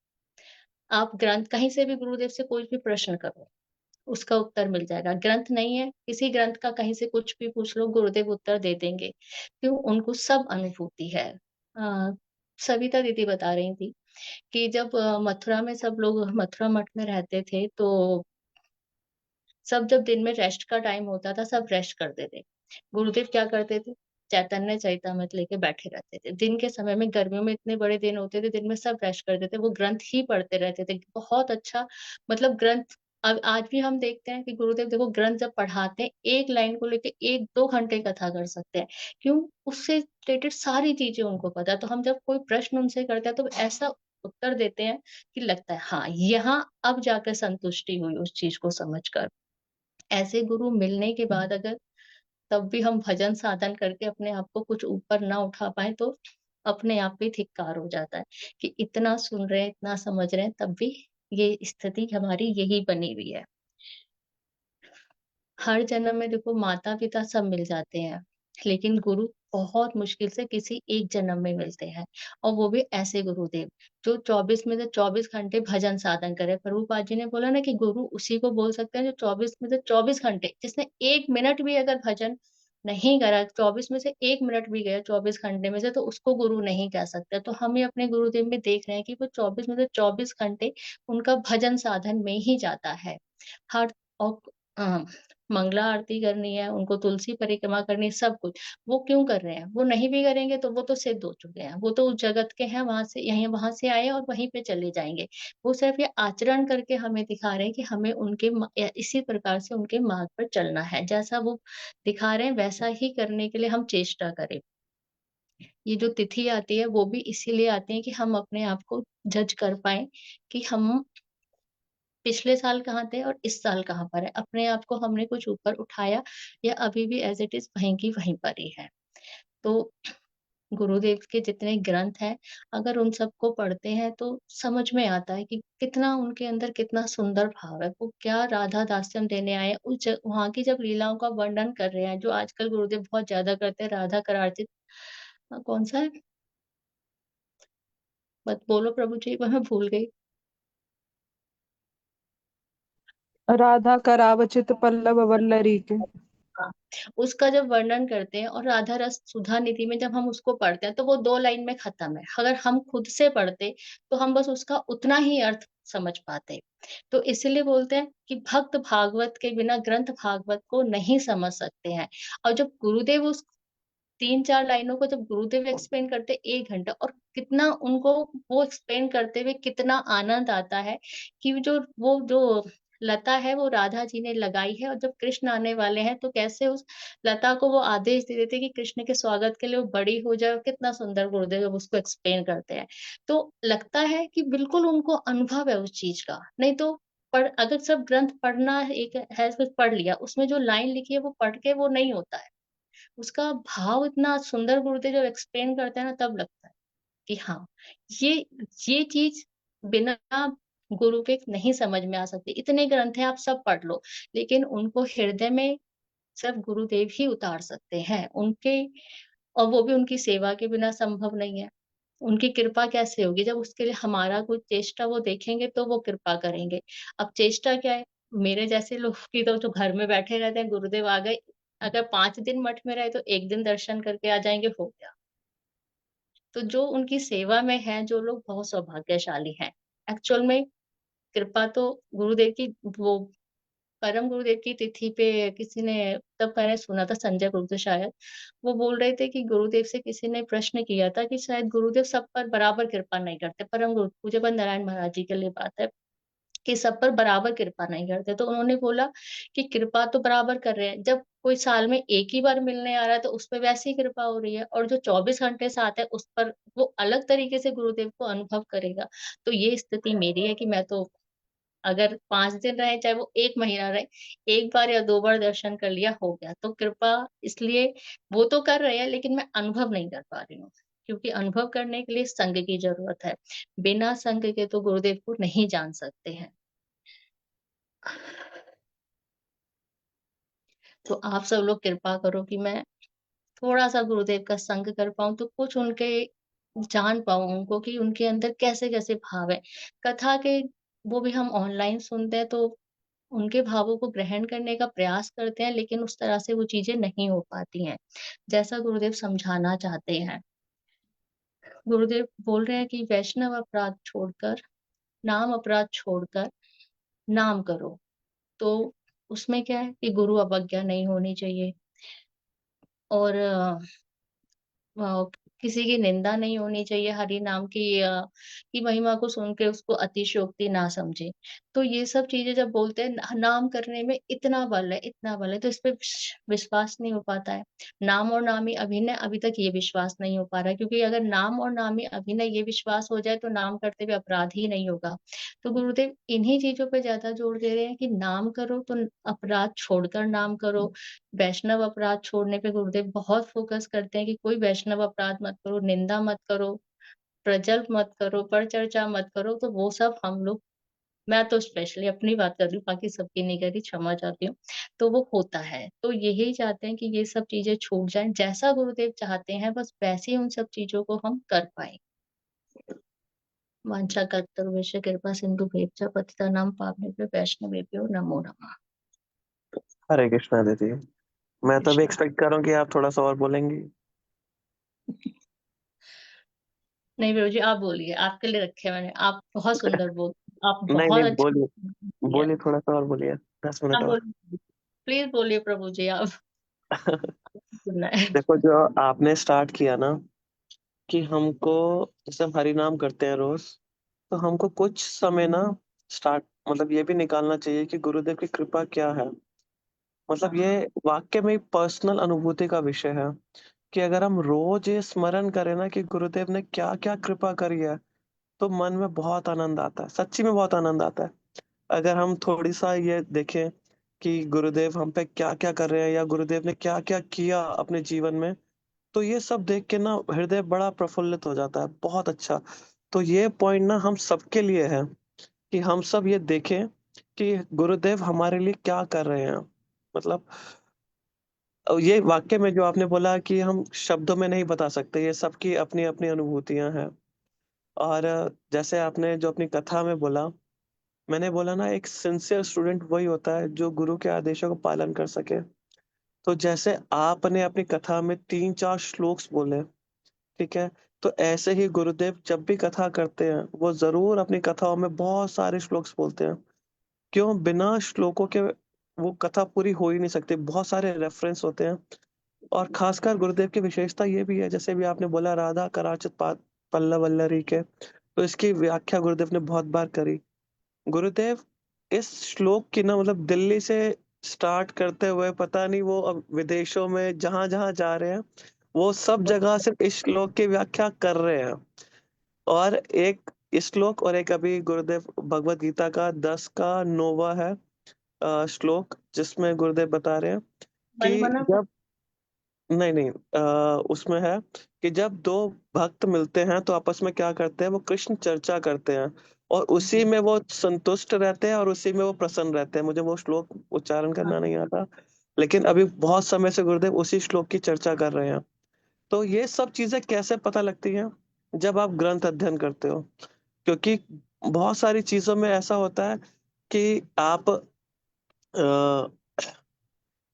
आप ग्रंथ कहीं से भी गुरुदेव से कोई भी प्रश्न करो उसका उत्तर मिल जाएगा। ग्रंथ नहीं है, किसी ग्रंथ का कहीं से कुछ भी पूछ लो, गुरुदेव उत्तर दे देंगे, क्यों, उनको सब अनुभूति है। सविता दीदी बता रही थी कि जब मथुरा में सब लोग मथुरा मठ में रहते थे, तो सब जब दिन में रेस्ट का टाइम होता था सब रेस्ट करते थे। गुरुदेव क्या करते थे, चैतन्य चैतामृत लेके बैठे रहते थे। दिन के समय में, गर्मियों में इतने बड़े दिन होते थे, दिन में सब रेस्ट करते थे, वो ग्रंथ ही पढ़ते रहते थे। बहुत अच्छा, मतलब ग्रंथ, अब आज भी हम देखते हैं कि गुरुदेव देखो ग्रंथ जब पढ़ाते हैं, एक लाइन को लेके 1-2 घंटे कथा कर सकते हैं। क्यों, उससे रिलेटेड सारी चीजें उनको पता है। तो हम जब कोई प्रश्न उनसे करते हैं तो ऐसा उत्तर देते हैं कि लगता है हाँ, यहाँ अब जाकर संतुष्टि हुई उस चीज़ को समझकर। ऐसे गुरु मिलने के बाद अगर तब भी हम भजन साधन करके अपने आप को कुछ ऊपर ना उठा पाएँ तो अपने आप पे धिक्कार हो जाता है कि इतना सुन रहे हैं, इतना समझ रहे हैं, तब भी ये स्थिति हमारी यही बनी हुई है। हर जन्म में देखो माता-पिता सब मिल जाते हैं, लेकिन गुरु बहुत मुश्किल से किसी एक जन्म में मिलते हैं और वो भी ऐसे गुरुदेव जो 24 में से 24 घंटे भजन साधन करें। प्रभुपाद जी ने बोला ना कि गुरु उसी को बोल सकते हैं जो 24 में से 24 घंटे जिसने 1 मिनट भी अगर भजन नहीं करा, 24 में से 1 मिनट भी गया 24 घंटे में से तो उसको गुरु नहीं कह सकते। तो हम ये अपने गुरुदेव में देख रहे हैं कि वो 24 में से 24 घंटे उनका भजन साधन में ही जाता है। हर औ अ, मंगला आरती करनी है, उनको तुलसी परिक्रमा करनी है, सब कुछ। वो क्यों कर रहे हैं? वो नहीं भी करेंगे तो वो तो सिद्ध हो चुके हैं। वो तो उस जगत के हैं, वहाँ से यहीं वहाँ से आए और वहीं पे चले जाएँगे। वो सिर्फ़ ये आचरण करके हमें दिखा रहे हैं कि हमें उनके इसी प्रकार से उनके मार्ग पर चलना है। जैसा वो दिखा रहे हैं वैसा ही करने के लिए हम चेष्टा करें। ये जो तिथि आती है वो भी इसीलिए आती है कि हम अपने आप को जज कर पाएँ कि हम पिछले साल कहाँ थे और इस साल कहाँ पर है। अपने आप को हमने कुछ ऊपर उठाया या अभी भी एज़ इट इज़ वहीं की वहीं पर ही है। तो गुरुदेव के जितने ग्रंथ हैं, अगर उन सबको पढ़ते हैं तो समझ में आता है कि कितना उनके अंदर कितना सुंदर भाव है। वो क्या राधा दास्यम देने आए हैं, उस ज वहाँ की जब लीलाओं का वर्णन कर रहे हैं, जो आजकल गुरुदेव बहुत ज़्यादा करते हैं, राधा करार्चित कौन-सा है? मत बोलो प्रभु जी, वो मैं भूल गई। राधा करावचित पल्लव वल्लरी के। हाँ, उसका जब वर्णन करते हैं और राधा रस सुधा निधि में जब हम उसको पढ़ते हैं तो वो 2 लाइन में खत्म है। अगर हम खुद से पढ़ते तो हम बस उसका उतना ही अर्थ समझ पाते। तो इसीलिए बोलते हैं कि भक्त भागवत के बिना ग्रंथ भागवत को नहीं समझ सकते हैं। और जब गुरुदेव उस 3-4 लाइनों को जब गुरुदेव एक्सप्लेन करते 1 घंटा और कितना उनको वो एक्सप्लेन करते हुए कितना आनंद आता है कि वो जो लता है वो राधा जी ने लगाई है और जब कृष्ण आने वाले हैं तो कैसे उस लता को वो आदेश दे देते हैं कि कृष्ण के स्वागत के लिए वो बड़ी हो जाए और कितना सुंदर गुरुदेव जब उसको एक्सप्लेन करते हैं। तो लगता है कि बिल्कुल उनको अनुभव है उस चीज़ का। नहीं तो अगर सब ग्रंथ पढ़ना एक है कुछ पढ़ लिया, उसमें जो लाइन लिखी है वो पढ़ के वो नहीं होता है। उसका भाव इतना सुंदर गुरुदेव जब एक्सप्लेन करते हैं ना तब लगता है कि हाँ, ये ये चीज़ बिना गुरु के नहीं समझ में आ सकती। इतने ग्रंथ हैं आप सब पढ़ लो, लेकिन उनको हृदय में सिर्फ गुरुदेव ही उतार सकते हैं। उनके और वो भी उनकी सेवा के बिना संभव नहीं है। उनकी कृपा कैसे होगी? जब उसके लिए हमारा कोई चेष्टा वो देखेंगे तो वो कृपा करेंगे। अब चेष्टा क्या है? मेरे जैसे लोग की तो जो घर में बैठे रहते हैं, गुरुदेव आ गए, अगर 5 दिन मठ में रहे तो 1 दिन दर्शन करके आ जाएँगे, हो गया। तो जो उनकी सेवा में हैं, जो लोग बहुत सौभाग्यशाली हैं। एक्चुअल में कृपा तो गुरुदेव की वो परम गुरुदेव की तिथि पे किसी ने तब मैंने सुना था संजय गुरुदेव शायद, वो बोल रहे थे कि गुरुदेव से किसी ने प्रश्न किया था कि शायद गुरुदेव सब पर बराबर कृपा नहीं करते। परम गुरु पूज्यपाद नारायण महाराज जी के लिए बात है कि सब पर बराबर कृपा नहीं करते। तो उन्होंने बोला कि कृपा तो बराबर कर रहे हैं, जब कोई साल में 1 ही बार मिलने आ रहा है तो उस पे वैसी ही कृपा हो रही है और जो 24 घंटे साथ है उस पर वो अलग तरीके से गुरुदेव को अनुभव करेगा। तो ये स्थिति मेरी है कि मैं तो अगर 5 दिन रहे, चाहे वो 1 महीना रहे, 1 बार या 2 बार दर्शन कर लिया, हो गया। तो कृपा इसलिए वो तो कर रहे हैं, लेकिन मैं अनुभव नहीं कर पा रही हूँ, क्योंकि अनुभव करने के लिए संग की ज़रूरत है। बिना संग के तो गुरुदेव को नहीं जान सकते हैं। तो आप सब लोग कृपा करो कि मैं थोड़ा-सा गुरुदेव का संग कर पाऊँ, तो कुछ उनके जान पाऊँ उनको कि उनके अंदर कैसे-कैसे भाव है। कथा के वो भी हम ऑनलाइन सुनते हैं, तो उनके भावों को ग्रहण करने का प्रयास करते हैं, लेकिन उस तरह से वो चीज़ें नहीं हो पाती हैं, जैसा गुरुदेव समझाना चाहते हैं। गुरुदेव बोल रहे हैं कि वैष्णव अपराध छोड़कर, नाम अपराध छोड़कर नाम करो। तो उसमें क्या है कि गुरु अवज्ञा नहीं होनी चाहिए और किसी की निंदा नहीं होनी चाहिए, हरि नाम की महिमा को सुन के उसको अतिशयोक्ति ना समझे। तो ये सब चीजें जब बोलते हैं नाम करने में इतना बल है, इतना बल है, तो इस पे विश्वास नहीं हो पाता है। नाम और नामी अभिनय, अभी तक ये विश्वास नहीं हो पा रहा है, क्योंकि अगर नाम और नामी अभिनय ये विश्वास हो जाए तो नाम करते हुए अपराध ही नहीं होगा। तो गुरुदेव इन्हीं चीजों पे ज्यादा जोर दे रहे हैं कि नाम करो तो अपराध छोड़कर नाम करो। वैष्णव अपराध छोड़ने पे गुरुदेव बहुत फोकस करते हैं कि कोई वैष्णव अपराध मत करो, निंदा मत करो, प्रजल्प मत करो, पर चर्चा मत करो। तो वो सब हम लोग, मैं तो स्पेशली अपनी बात कर रही हूँ, बाकी सबकी नहीं कर रही, क्षमा चाहती हूँ। तो वो होता है, तो यही चाहते हैं कि ये सब चीजें छूट जाएं, जैसा गुरुदेव चाहते हैं बस वैसे ही उन सब चीजों को हम कर पाए। वांछा कल्पतरुभ्यश्च कृपा सिंधुभ्यश्च पतितानां पावनेभ्यो वैष्णवेभ्यो नमो नमः। हरे कृष्णा दीदी। मैं तो भी कृष्ण। एक्सपेक्ट कर रहा हूँ कि आप थोड़ा सा और बोलेंगी। नहीं प्रभु जी, आप बोलिए, आपके लिए रखे मैंने, आप बहुत सुंदर बोल, आप नहीं बहुत नहीं, अच्छा बोलिए। बोलती है। बोलिए, थोड़ा सा और बोलिए। 10 मिनट आप और। बोलिए, प्लीज बोलिए प्रभु जी, आप सुनना है। देखो, जो आपने स्टार्ट किया ना कि हमको, जैसे हम हरि नाम करते हैं रोज, तो हमको कुछ समय ना स्टार्ट मतलब ये भी निकालना चाहिए कि गुरुदेव की कृपा क्या है। मतलब ये वाक्य में पर्सनल अनुभूति का विषय है कि अगर हम रोज ये स्मरण करें ना कि गुरुदेव ने क्या क्या कृपा करी है, तो मन में बहुत आनंद आता है, सच्ची में बहुत आनंद आता है। अगर हम थोड़ी सा ये देखें कि गुरुदेव हम पे क्या क्या कर रहे हैं या गुरुदेव ने क्या क्या किया अपने जीवन में, तो ये सब देख के ना हृदय बड़ा प्रफुल्लित हो जाता है। बहुत अच्छा। तो ये पॉइंट ना हम सबके लिए है कि हम सब ये देखें कि गुरुदेव हमारे लिए क्या कर रहे हैं। मतलब ये वाक्य में जो आपने बोला कि हम शब्दों में नहीं बता सकते, ये सबकी अपनी अपनी अनुभूतियां हैं। और जैसे आपने जो अपनी कथा में बोला, मैंने बोला ना, एक सिंसियर स्टूडेंट वही होता है जो गुरु के आदेशों का पालन कर सके। तो जैसे आपने अपनी कथा में 3-4 श्लोक्स बोले, ठीक है, तो ऐसे ही गुरुदेव जब भी कथा करते हैं वो जरूर अपनी कथाओं में बहुत सारे श्लोक्स बोलते हैं। क्यों? बिना श्लोकों के वो कथा पूरी हो ही नहीं सकती, बहुत सारे रेफरेंस होते हैं। और खासकर गुरुदेव की विशेषता ये भी है, जैसे भी आपने बोला राधा कराचित पल्लव वल्लरी के, तो इसकी व्याख्या गुरुदेव ने बहुत बार करी। गुरुदेव इस श्लोक की ना, मतलब दिल्ली से स्टार्ट करते हुए पता नहीं वो अब विदेशों में जहां जहां जा रहे हैं, वो सब जगह सिर्फ इस श्लोक की व्याख्या कर रहे हैं। और एक श्लोक और एक अभी गुरुदेव भगवत गीता का 10 का 9वां है श्लोक, जिसमें गुरुदेव बता रहे हैं मन कि बना। जब, नहीं नहीं, उसमें है कि जब दो भक्त मिलते हैं तो आपस में क्या करते हैं, वो कृष्ण चर्चा करते हैं और उसी में वो संतुष्ट रहते हैं और उसी में वो प्रसन्न रहते हैं। मुझे वो श्लोक उच्चारण करना नहीं आता, लेकिन अभी बहुत समय से गुरुदेव उसी श्लोक की चर्चा कर रहे हैं। तो ये सब चीजें कैसे पता लगती हैं? जब आप ग्रंथ अध्ययन करते हो। क्योंकि बहुत सारी चीजों में ऐसा होता है कि आप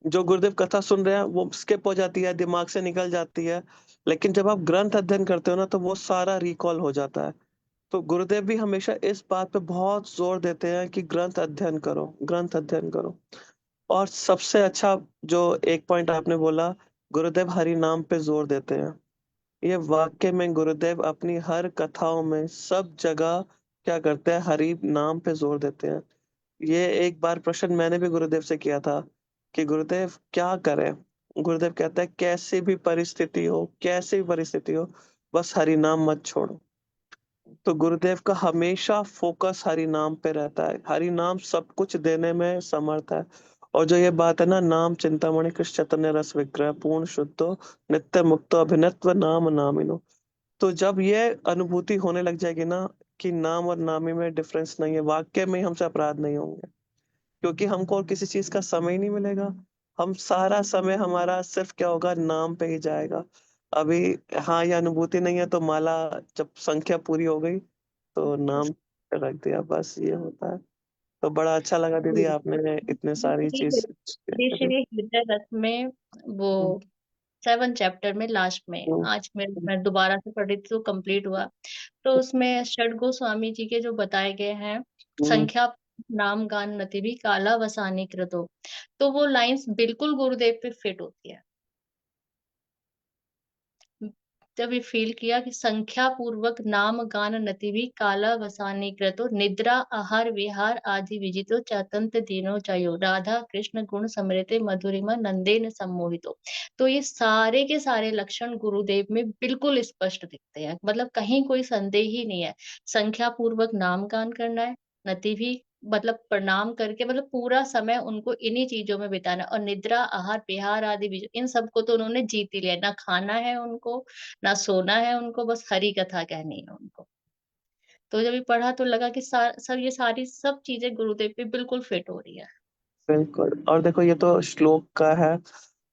जो गुरुदेव कथा सुन रहे हैं वो स्किप हो जाती है, दिमाग से निकल जाती है, लेकिन जब आप ग्रंथ अध्ययन करते हो ना तो वो सारा रिकॉल हो जाता है। तो गुरुदेव भी हमेशा इस बात पे बहुत जोर देते हैं कि ग्रंथ अध्ययन करो, ग्रंथ अध्ययन करो। और सबसे अच्छा जो एक पॉइंट आपने बोला, गुरुदेव हरि नाम पे जोर देते हैं। ये वाक्य में गुरुदेव अपनी हर कथाओं में सब जगह क्या करते हैं, हरि नाम पे जोर देते हैं। ये एक बार प्रश्न मैंने भी गुरुदेव से किया था कि गुरुदेव क्या करें। गुरुदेव कहते हैं कैसी भी परिस्थिति हो, कैसी भी परिस्थिति हो, बस हरि नाम मत छोड़ो। तो गुरुदेव का हमेशा फोकस हरि नाम पे रहता है। हरि नाम सब कुछ देने में समर्थ है। और जो ये बात है ना, नाम चिंतामणि कृष्ण चैतन्य रस विग्रह पूर्ण शुद्धो नित्य मुक्तो अभिनत्व नाम नामिनो। तो जब ये अनुभूति होने लग जाएगी ना कि नाम और नामी में डिफरेंस नहीं है, वाक्य में हमसे अपराध नहीं होंगे, क्योंकि हमको और किसी चीज का समय ही नहीं मिलेगा। हम सारा समय हमारा सिर्फ क्या होगा, नाम पे ही जाएगा। अभी हाँ, ये अनुभूति नहीं है तो माला जब संख्या पूरी हो गई तो नाम पे रख दिया, बस ये होता है। तो बड़ा अच्छा लगा दीदी, आपने इतने सारी चीज श्री श्री हृदय रस में वो 7 चैप्टर में लास्ट में, आज मैं दोबारा से पढ़ी थी तो कंप्लीट हुआ। तो उसमें षड गोस्वामी जी के जो बताए गए हैं, संख्या नाम गान नति भी काला वसानी कृतो, तो वो लाइंस बिल्कुल गुरुदेव पे फिट होती है। जब ये फील किया कि संख्या पूर्वक नाम गान नतिभि काला वसानी कृतो निद्रा आहार विहार आदि विजितो चातंत दीनो चयो राधा कृष्ण गुण समृते मधुरिमा नंदेन सम्मोहितो। तो ये सारे के सारे लक्षण गुरुदेव में बिल्कुल स्पष्ट दिखते हैं, मतलब कहीं कोई संदेह ही नहीं है। संख्या पूर्वक नाम गान करना है, नति भी मतलब प्रणाम करके मतलब पूरा समय उनको इन्हीं चीजों में बिताना, और निद्रा आहार विहार आदि भी इन सबको तो उन्होंने जीत ही लिया। ना खाना है उनको, ना सोना है उनको, बस हरि कथा कहनी है उनको। तो जब ये पढ़ा तो लगा कि सब ये सारी सब चीजें गुरुदेव पे बिल्कुल फिट हो रही है। बिल्कुल। और देखो ये तो श्लोक का है,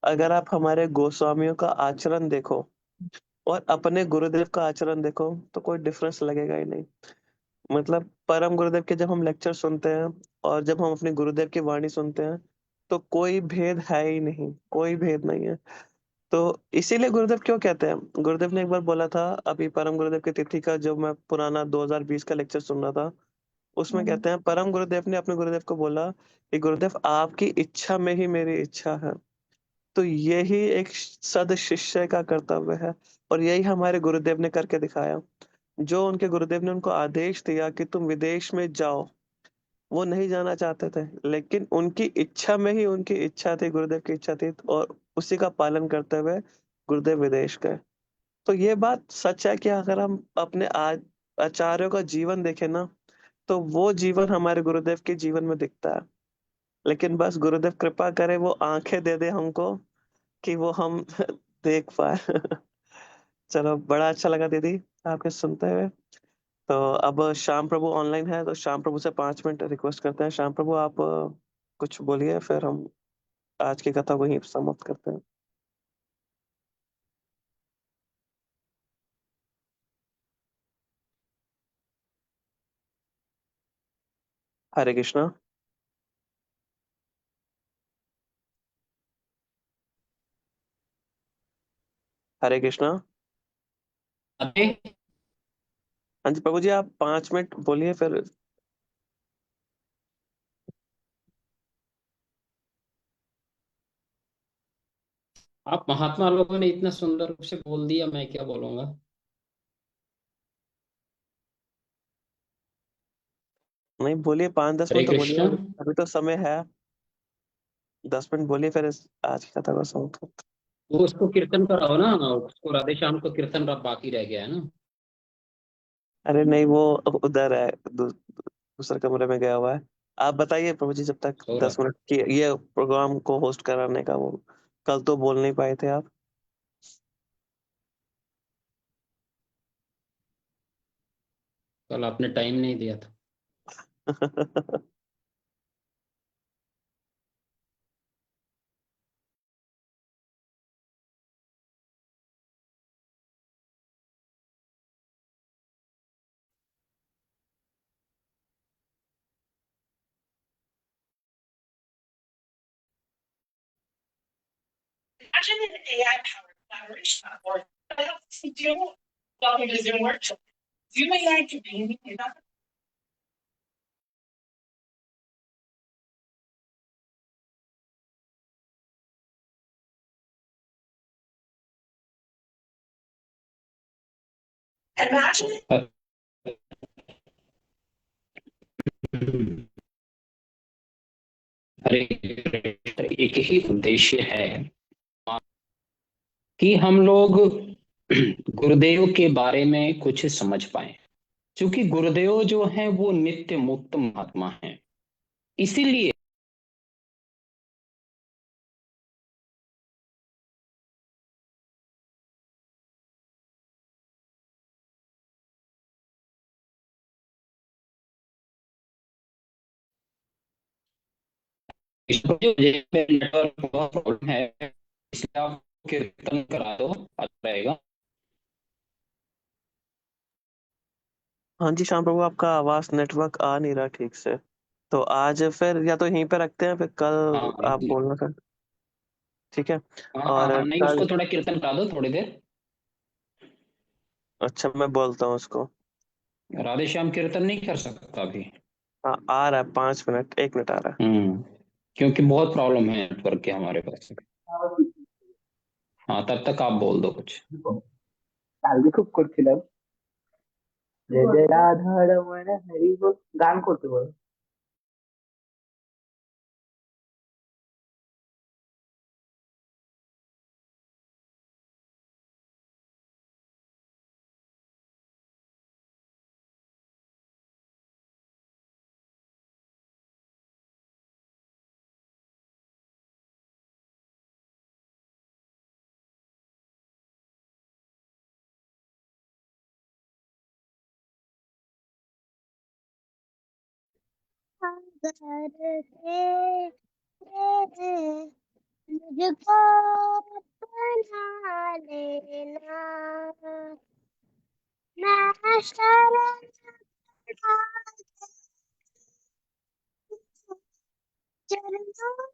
अगर आप हमारे गोस्वामियों का आचरण देखो और अपने गुरुदेव का आचरण देखो तो कोई डिफरेंस लगेगा ही नहीं। मतलब परम गुरुदेव के जब हम लेक्चर सुनते हैं और जब हम अपने गुरुदेव की वाणी सुनते हैं तो कोई भेद है ही नहीं, कोई भेद नहीं है। तो इसीलिए गुरुदेव क्यों कहते हैं, गुरुदेव ने एक बार बोला था, अभी परम गुरुदेव की तिथि का जो मैं पुराना 2020 का लेक्चर सुन रहा था, उसमें कहते हैं परम गुरुदेव ने अपने गुरुदेव को बोला कि गुरुदेव आपकी इच्छा में ही मेरी इच्छा है। तो यही एक सद शिष्य का कर्तव्य है और यही हमारे गुरुदेव ने करके दिखाया। जो उनके गुरुदेव ने उनको आदेश दिया कि तुम विदेश में जाओ, वो नहीं जाना चाहते थे, लेकिन उनकी इच्छा में ही उनकी इच्छा थी, गुरुदेव की इच्छा थी, और उसी का पालन करते हुए गुरुदेव विदेश गए। तो ये बात सच है कि अगर हम अपने आचार्यों का जीवन देखें ना, तो वो जीवन हमारे गुरुदेव के जीवन में दिखता है। लेकिन बस गुरुदेव कृपा करे, वो आंखें दे दे हमको कि वो हम देख पाए। चलो, बड़ा अच्छा लगा दीदी आपके सुनते हुए। तो अब श्याम प्रभु ऑनलाइन है, तो श्याम प्रभु से 5 मिनट रिक्वेस्ट करते हैं। श्याम प्रभु आप कुछ बोलिए, फिर हम आज की कथा को यहीं समाप्त करते हैं। हरे कृष्णा। हरे कृष्णा। अबे हाँ जी प्रभु जी, आप 5 मिनट बोलिए फिर। आप महात्मा लोगों ने इतना सुंदर रूप से बोल दिया, मैं क्या बोलूंगा। नहीं बोलिए, 5-10 मिनट हरे तो बोलिए, कृष्ण। अभी तो समय है। 10 मिनट बोलिए, फिर आज की कथा को समाप्त करते वो उसको कीर्तन कराओ ना, उसको राधे श्याम को कीर्तन बाकी रह गया है ना। हैं। अरे नहीं, वो अब उधर है, दूसरे कमरे में गया हुआ है। आप बताइए प्रभु जी, जब तक सो रहा। 10 मिनट की ये प्रोग्राम को होस्ट कराने का, वो कल तो बोल नहीं पाए थे आप। कल आपने टाइम नहीं दिया था। Imagine an AI-powered collaboration platform that helps you do welcome to Zoom workshop. Zoom AI Companion is imagine अरे एक ही उद्देश्य है कि हम लोग गुरुदेव के बारे में कुछ समझ पाए, क्योंकि गुरुदेव जो हैं वो नित्य मुक्त महात्मा हैं। इसीलिए नेटवर्क बहुत प्रॉब्लम है, इसलिए आप कीर्तन करा दो, अच्छा रहेगा। हाँ जी श्याम प्रभु, आपका आवाज नेटवर्क आ नहीं रहा ठीक से। तो आज फिर या तो यहीं पे रखते हैं, फिर कल हाँ आप बोलना फिर। ठीक है। हाँ हाँ और हाँ, नहीं कल, उसको थोड़ा कीर्तन करा दो थोड़ी देर। अच्छा मैं बोलता हूँ उसको। राधे श्याम कीर्तन नहीं कर सकता अभी। हाँ आ रहा है, 5 मिनट, 1 मिनट आ रहा क्योंकि बहुत प्रॉब्लम है नेटवर्क के हमारे पास। हाँ तब तक आप बोल दो कुछ। কালকে খুব করছিলাম যে যে রাধা রমণ হরি বল, গান করতে বল। अगर से मुझको अपना लेना, मैं शरण चरणों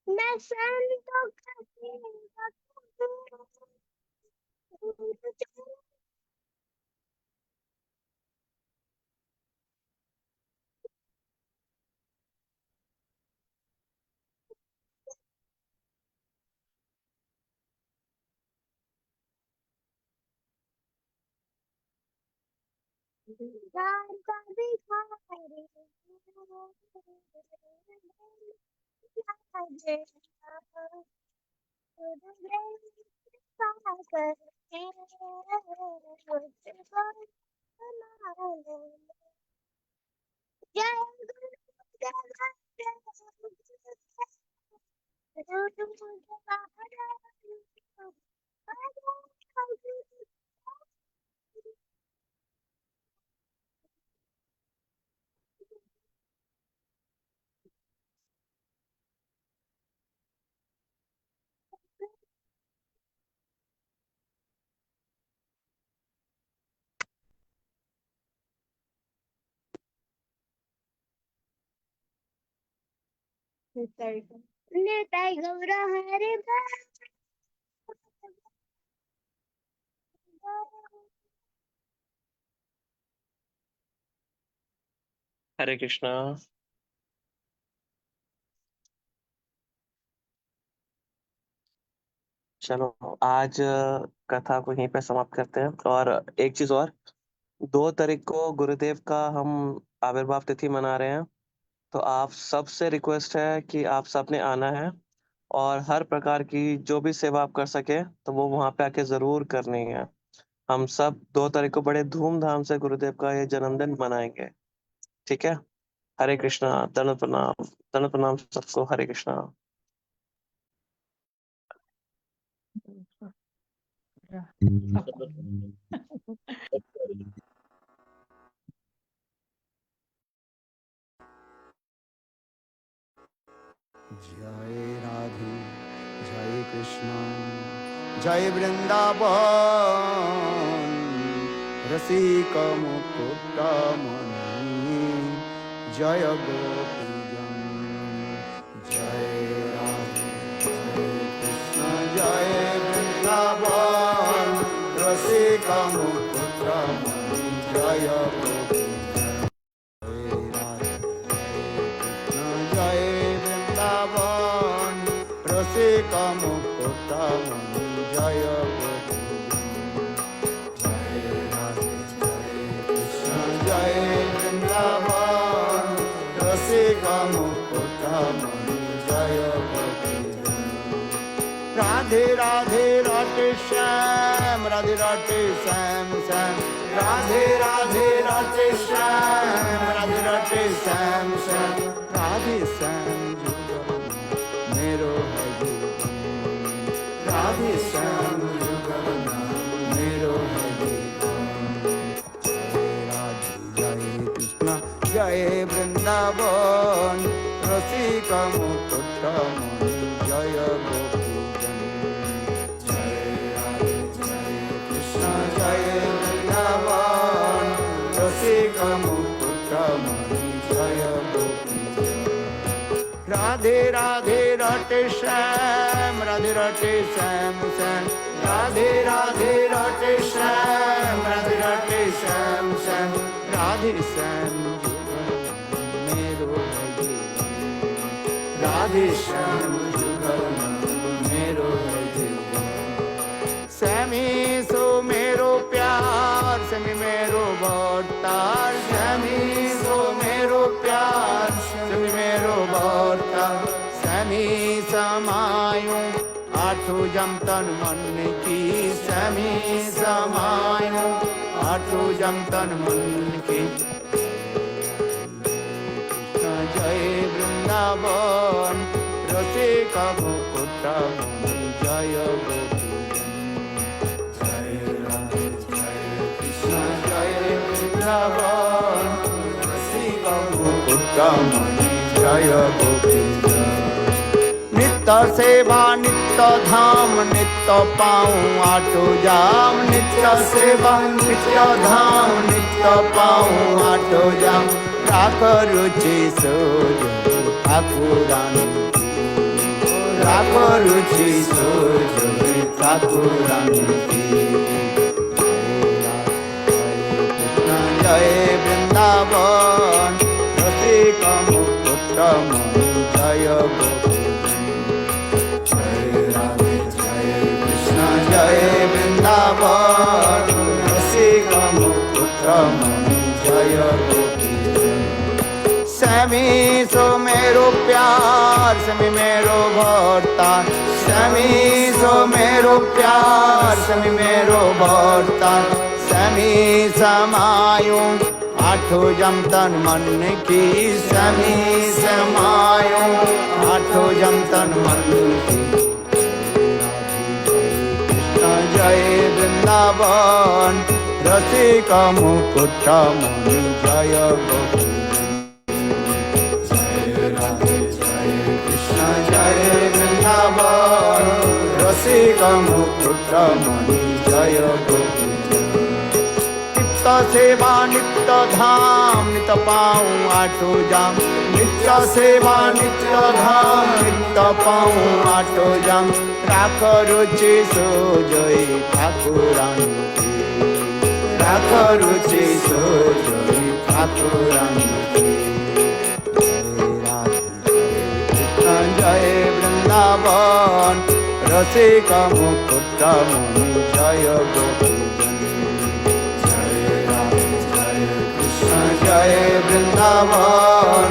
मैं सन तो नेताई गौरा हरे हरे कृष्णा। चलो आज कथा को यहीं पे समाप्त करते हैं। और एक चीज और, 2 तारीख को गुरुदेव का हम आविर्भाव तिथि मना रहे हैं। तो आप सबसे रिक्वेस्ट है कि आप सबने आना है, और हर प्रकार की जो भी सेवा आप कर सके तो वो वहां पे आके जरूर करनी है। हम सब 2 तारीख को बड़े धूमधाम से गुरुदेव का ये जन्मदिन मनाएंगे। ठीक है। हरे कृष्णा। दंड प्रणाम सबको। हरे कृष्णा। जय राधे जय कृष्ण जय वृंदावन रसिक मुकुट मणि जय गोपीजन जय राधे जय कृष्ण जय वृंदावन रसिक मुकुट मणि जय गोपीजन जय राधे जय वृंदावन रसिक मुकुट मणि जय गोपीजन जय राधे जय कृष्ण जय वृंदावन रसिक मुकुट मणि जय गोपीजन राधे राधे राधे श्याम राधे राधे श्याम श्याम राधे राधे राधे श्याम राधे राधे श्याम श्याम राधे श्याम जुगल मेरो है जीवन राधे श्याम जुगल मेरो है जीवन जय राधे जय कृष्ण जय वृंदावन रसिक मुकुट मणि जय गोपीजन जय राधे जय कृष्ण जय वृंदावन रसिक मुकुट मणि जय गोपीजन राधे राधे राधे श्याम राधे राधे श्याम श्याम राधे राधे राधे श्याम राधे राधे श्याम श्याम राधे श्याम जुगल मेरो है जीवन राधे श्याम जुगल मेरो है जीवन श्यामी सो मेरो प्यार श्यामी मेरो भरतार श्यामी सो मेरो प्यार श्यामी मेरो भरतार श्यामी समायूं आठों जम तन मन की श्यामी समायूं आठों जम तन मन की कृष्ण जय वृंदावन रसिक मुकुट मणि जय गोपीजन जय राधे जय कृष्ण जय वृंदावन रसिक मुकुट मणि जय गोपीजन नित्य सेवा नित्य धाम नित्य पाऊं आठो जाम नित्य सेवा नित्य धाम नित्य पाऊं आठो जाम राख रुचि सोज ठाकुरानी राख रुचि सोज ठाकुरानी जय वृंदावन रसिक मुकुट मणि जय गोपीजन जय राधे जय कृष्ण जय वृंदावन रसिक मुकुट मणि जय गोपीजन श्यामी सो मेरो प्यार श्यामी मेरो भरतार श्यामी सो मेरो प्यार श्यामी मेरो भरतार श्यामी समायूं आठों जम तन मन की श्यामी समायूं आठों जम तन मन की कृष्ण जय वृंदावन रसिक मुकुट मणि जय गोपीजन जय राधे जय कृष्ण जय वृंदावन रसिक मुकुट मणि जय गोपीजन नित्य सेवा नित्य धाम नित्य पाऊं आठो जाम नित्य सेवा नित्य धाम नित्य पाऊं आठो जाम राख रुचि सोजई ठाकुरानी राख रुचि सोजई ठाकुरानी जय वृंदावन रसिक मुकुट मणि जय गोपीजन जय वृंदावन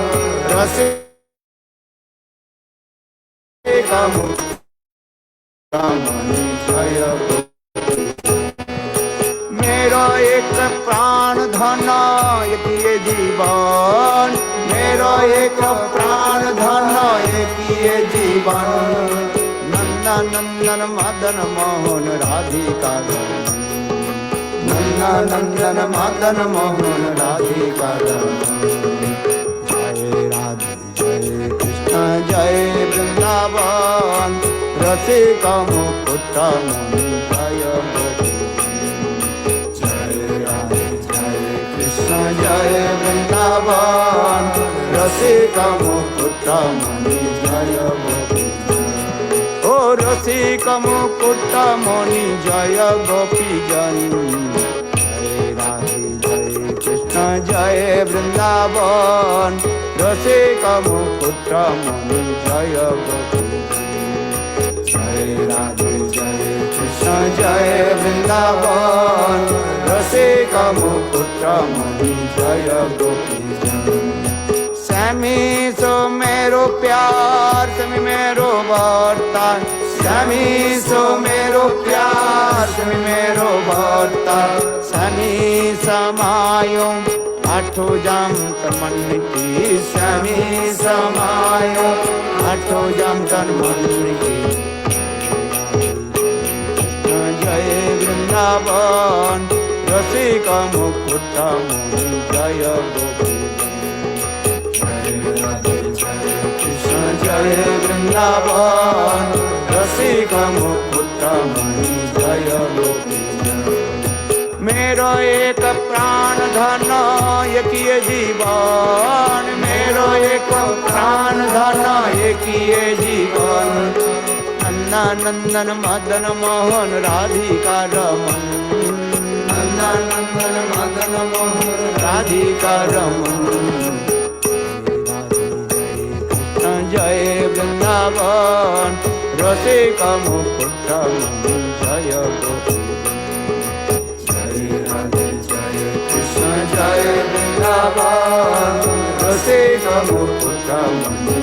रसिक मुकुट मणि जय मेरा एक प्राण धन एक ये जीवन मेरा एक प्राण धन एक ये जीवन नंद नन्ना नंदन मदन मोहन राधिका रमन नन्ना नंदन मदन मोहन राधिका रमन जय राधे जय कृष्ण जय वृंदावन रसिका मुकुट मणि जय गोपी जय राधे जय कृष्ण जय वृंदावन रसिका मुकुट मणि जय गोपी ओ रसिका मुकुट मणि जय गोपी जन जय राधे जय कृष्ण जय वृंदावन रसिका मुकुट मणि जय गोपी जय राधे जय कृष्ण जय वृंदावन रसिका मुकुट मणि जय गोपी श्यामी सो मेरो प्यार श्यामी मेरो भर्ता श्यामी सो मेरो प्यार श्यामी मेरो भर्ता श्यामी समायो आठो जाम कर्मणि श्यामी समायो आठो जाम कर्मणि जय वृंदावन रसिका मुकुट मणि जय गोपी जय राधे जय कृष्ण जय वृंदावन रसिका मुकुट मणि जय गोपी मेरो एक प्राण धन एक ये जीवन मेरो एक प्राण धन एक ये जीवन नन्ना नंदन मदन मोहन राधिका रमन नन्ना नंदन मदन मोहन राधिका रमन जय वृंदावन रसिका मुकुट मणि जय गोपी जय राधे जय कृष्ण जय वृंदावन रसिका मुकुट मणि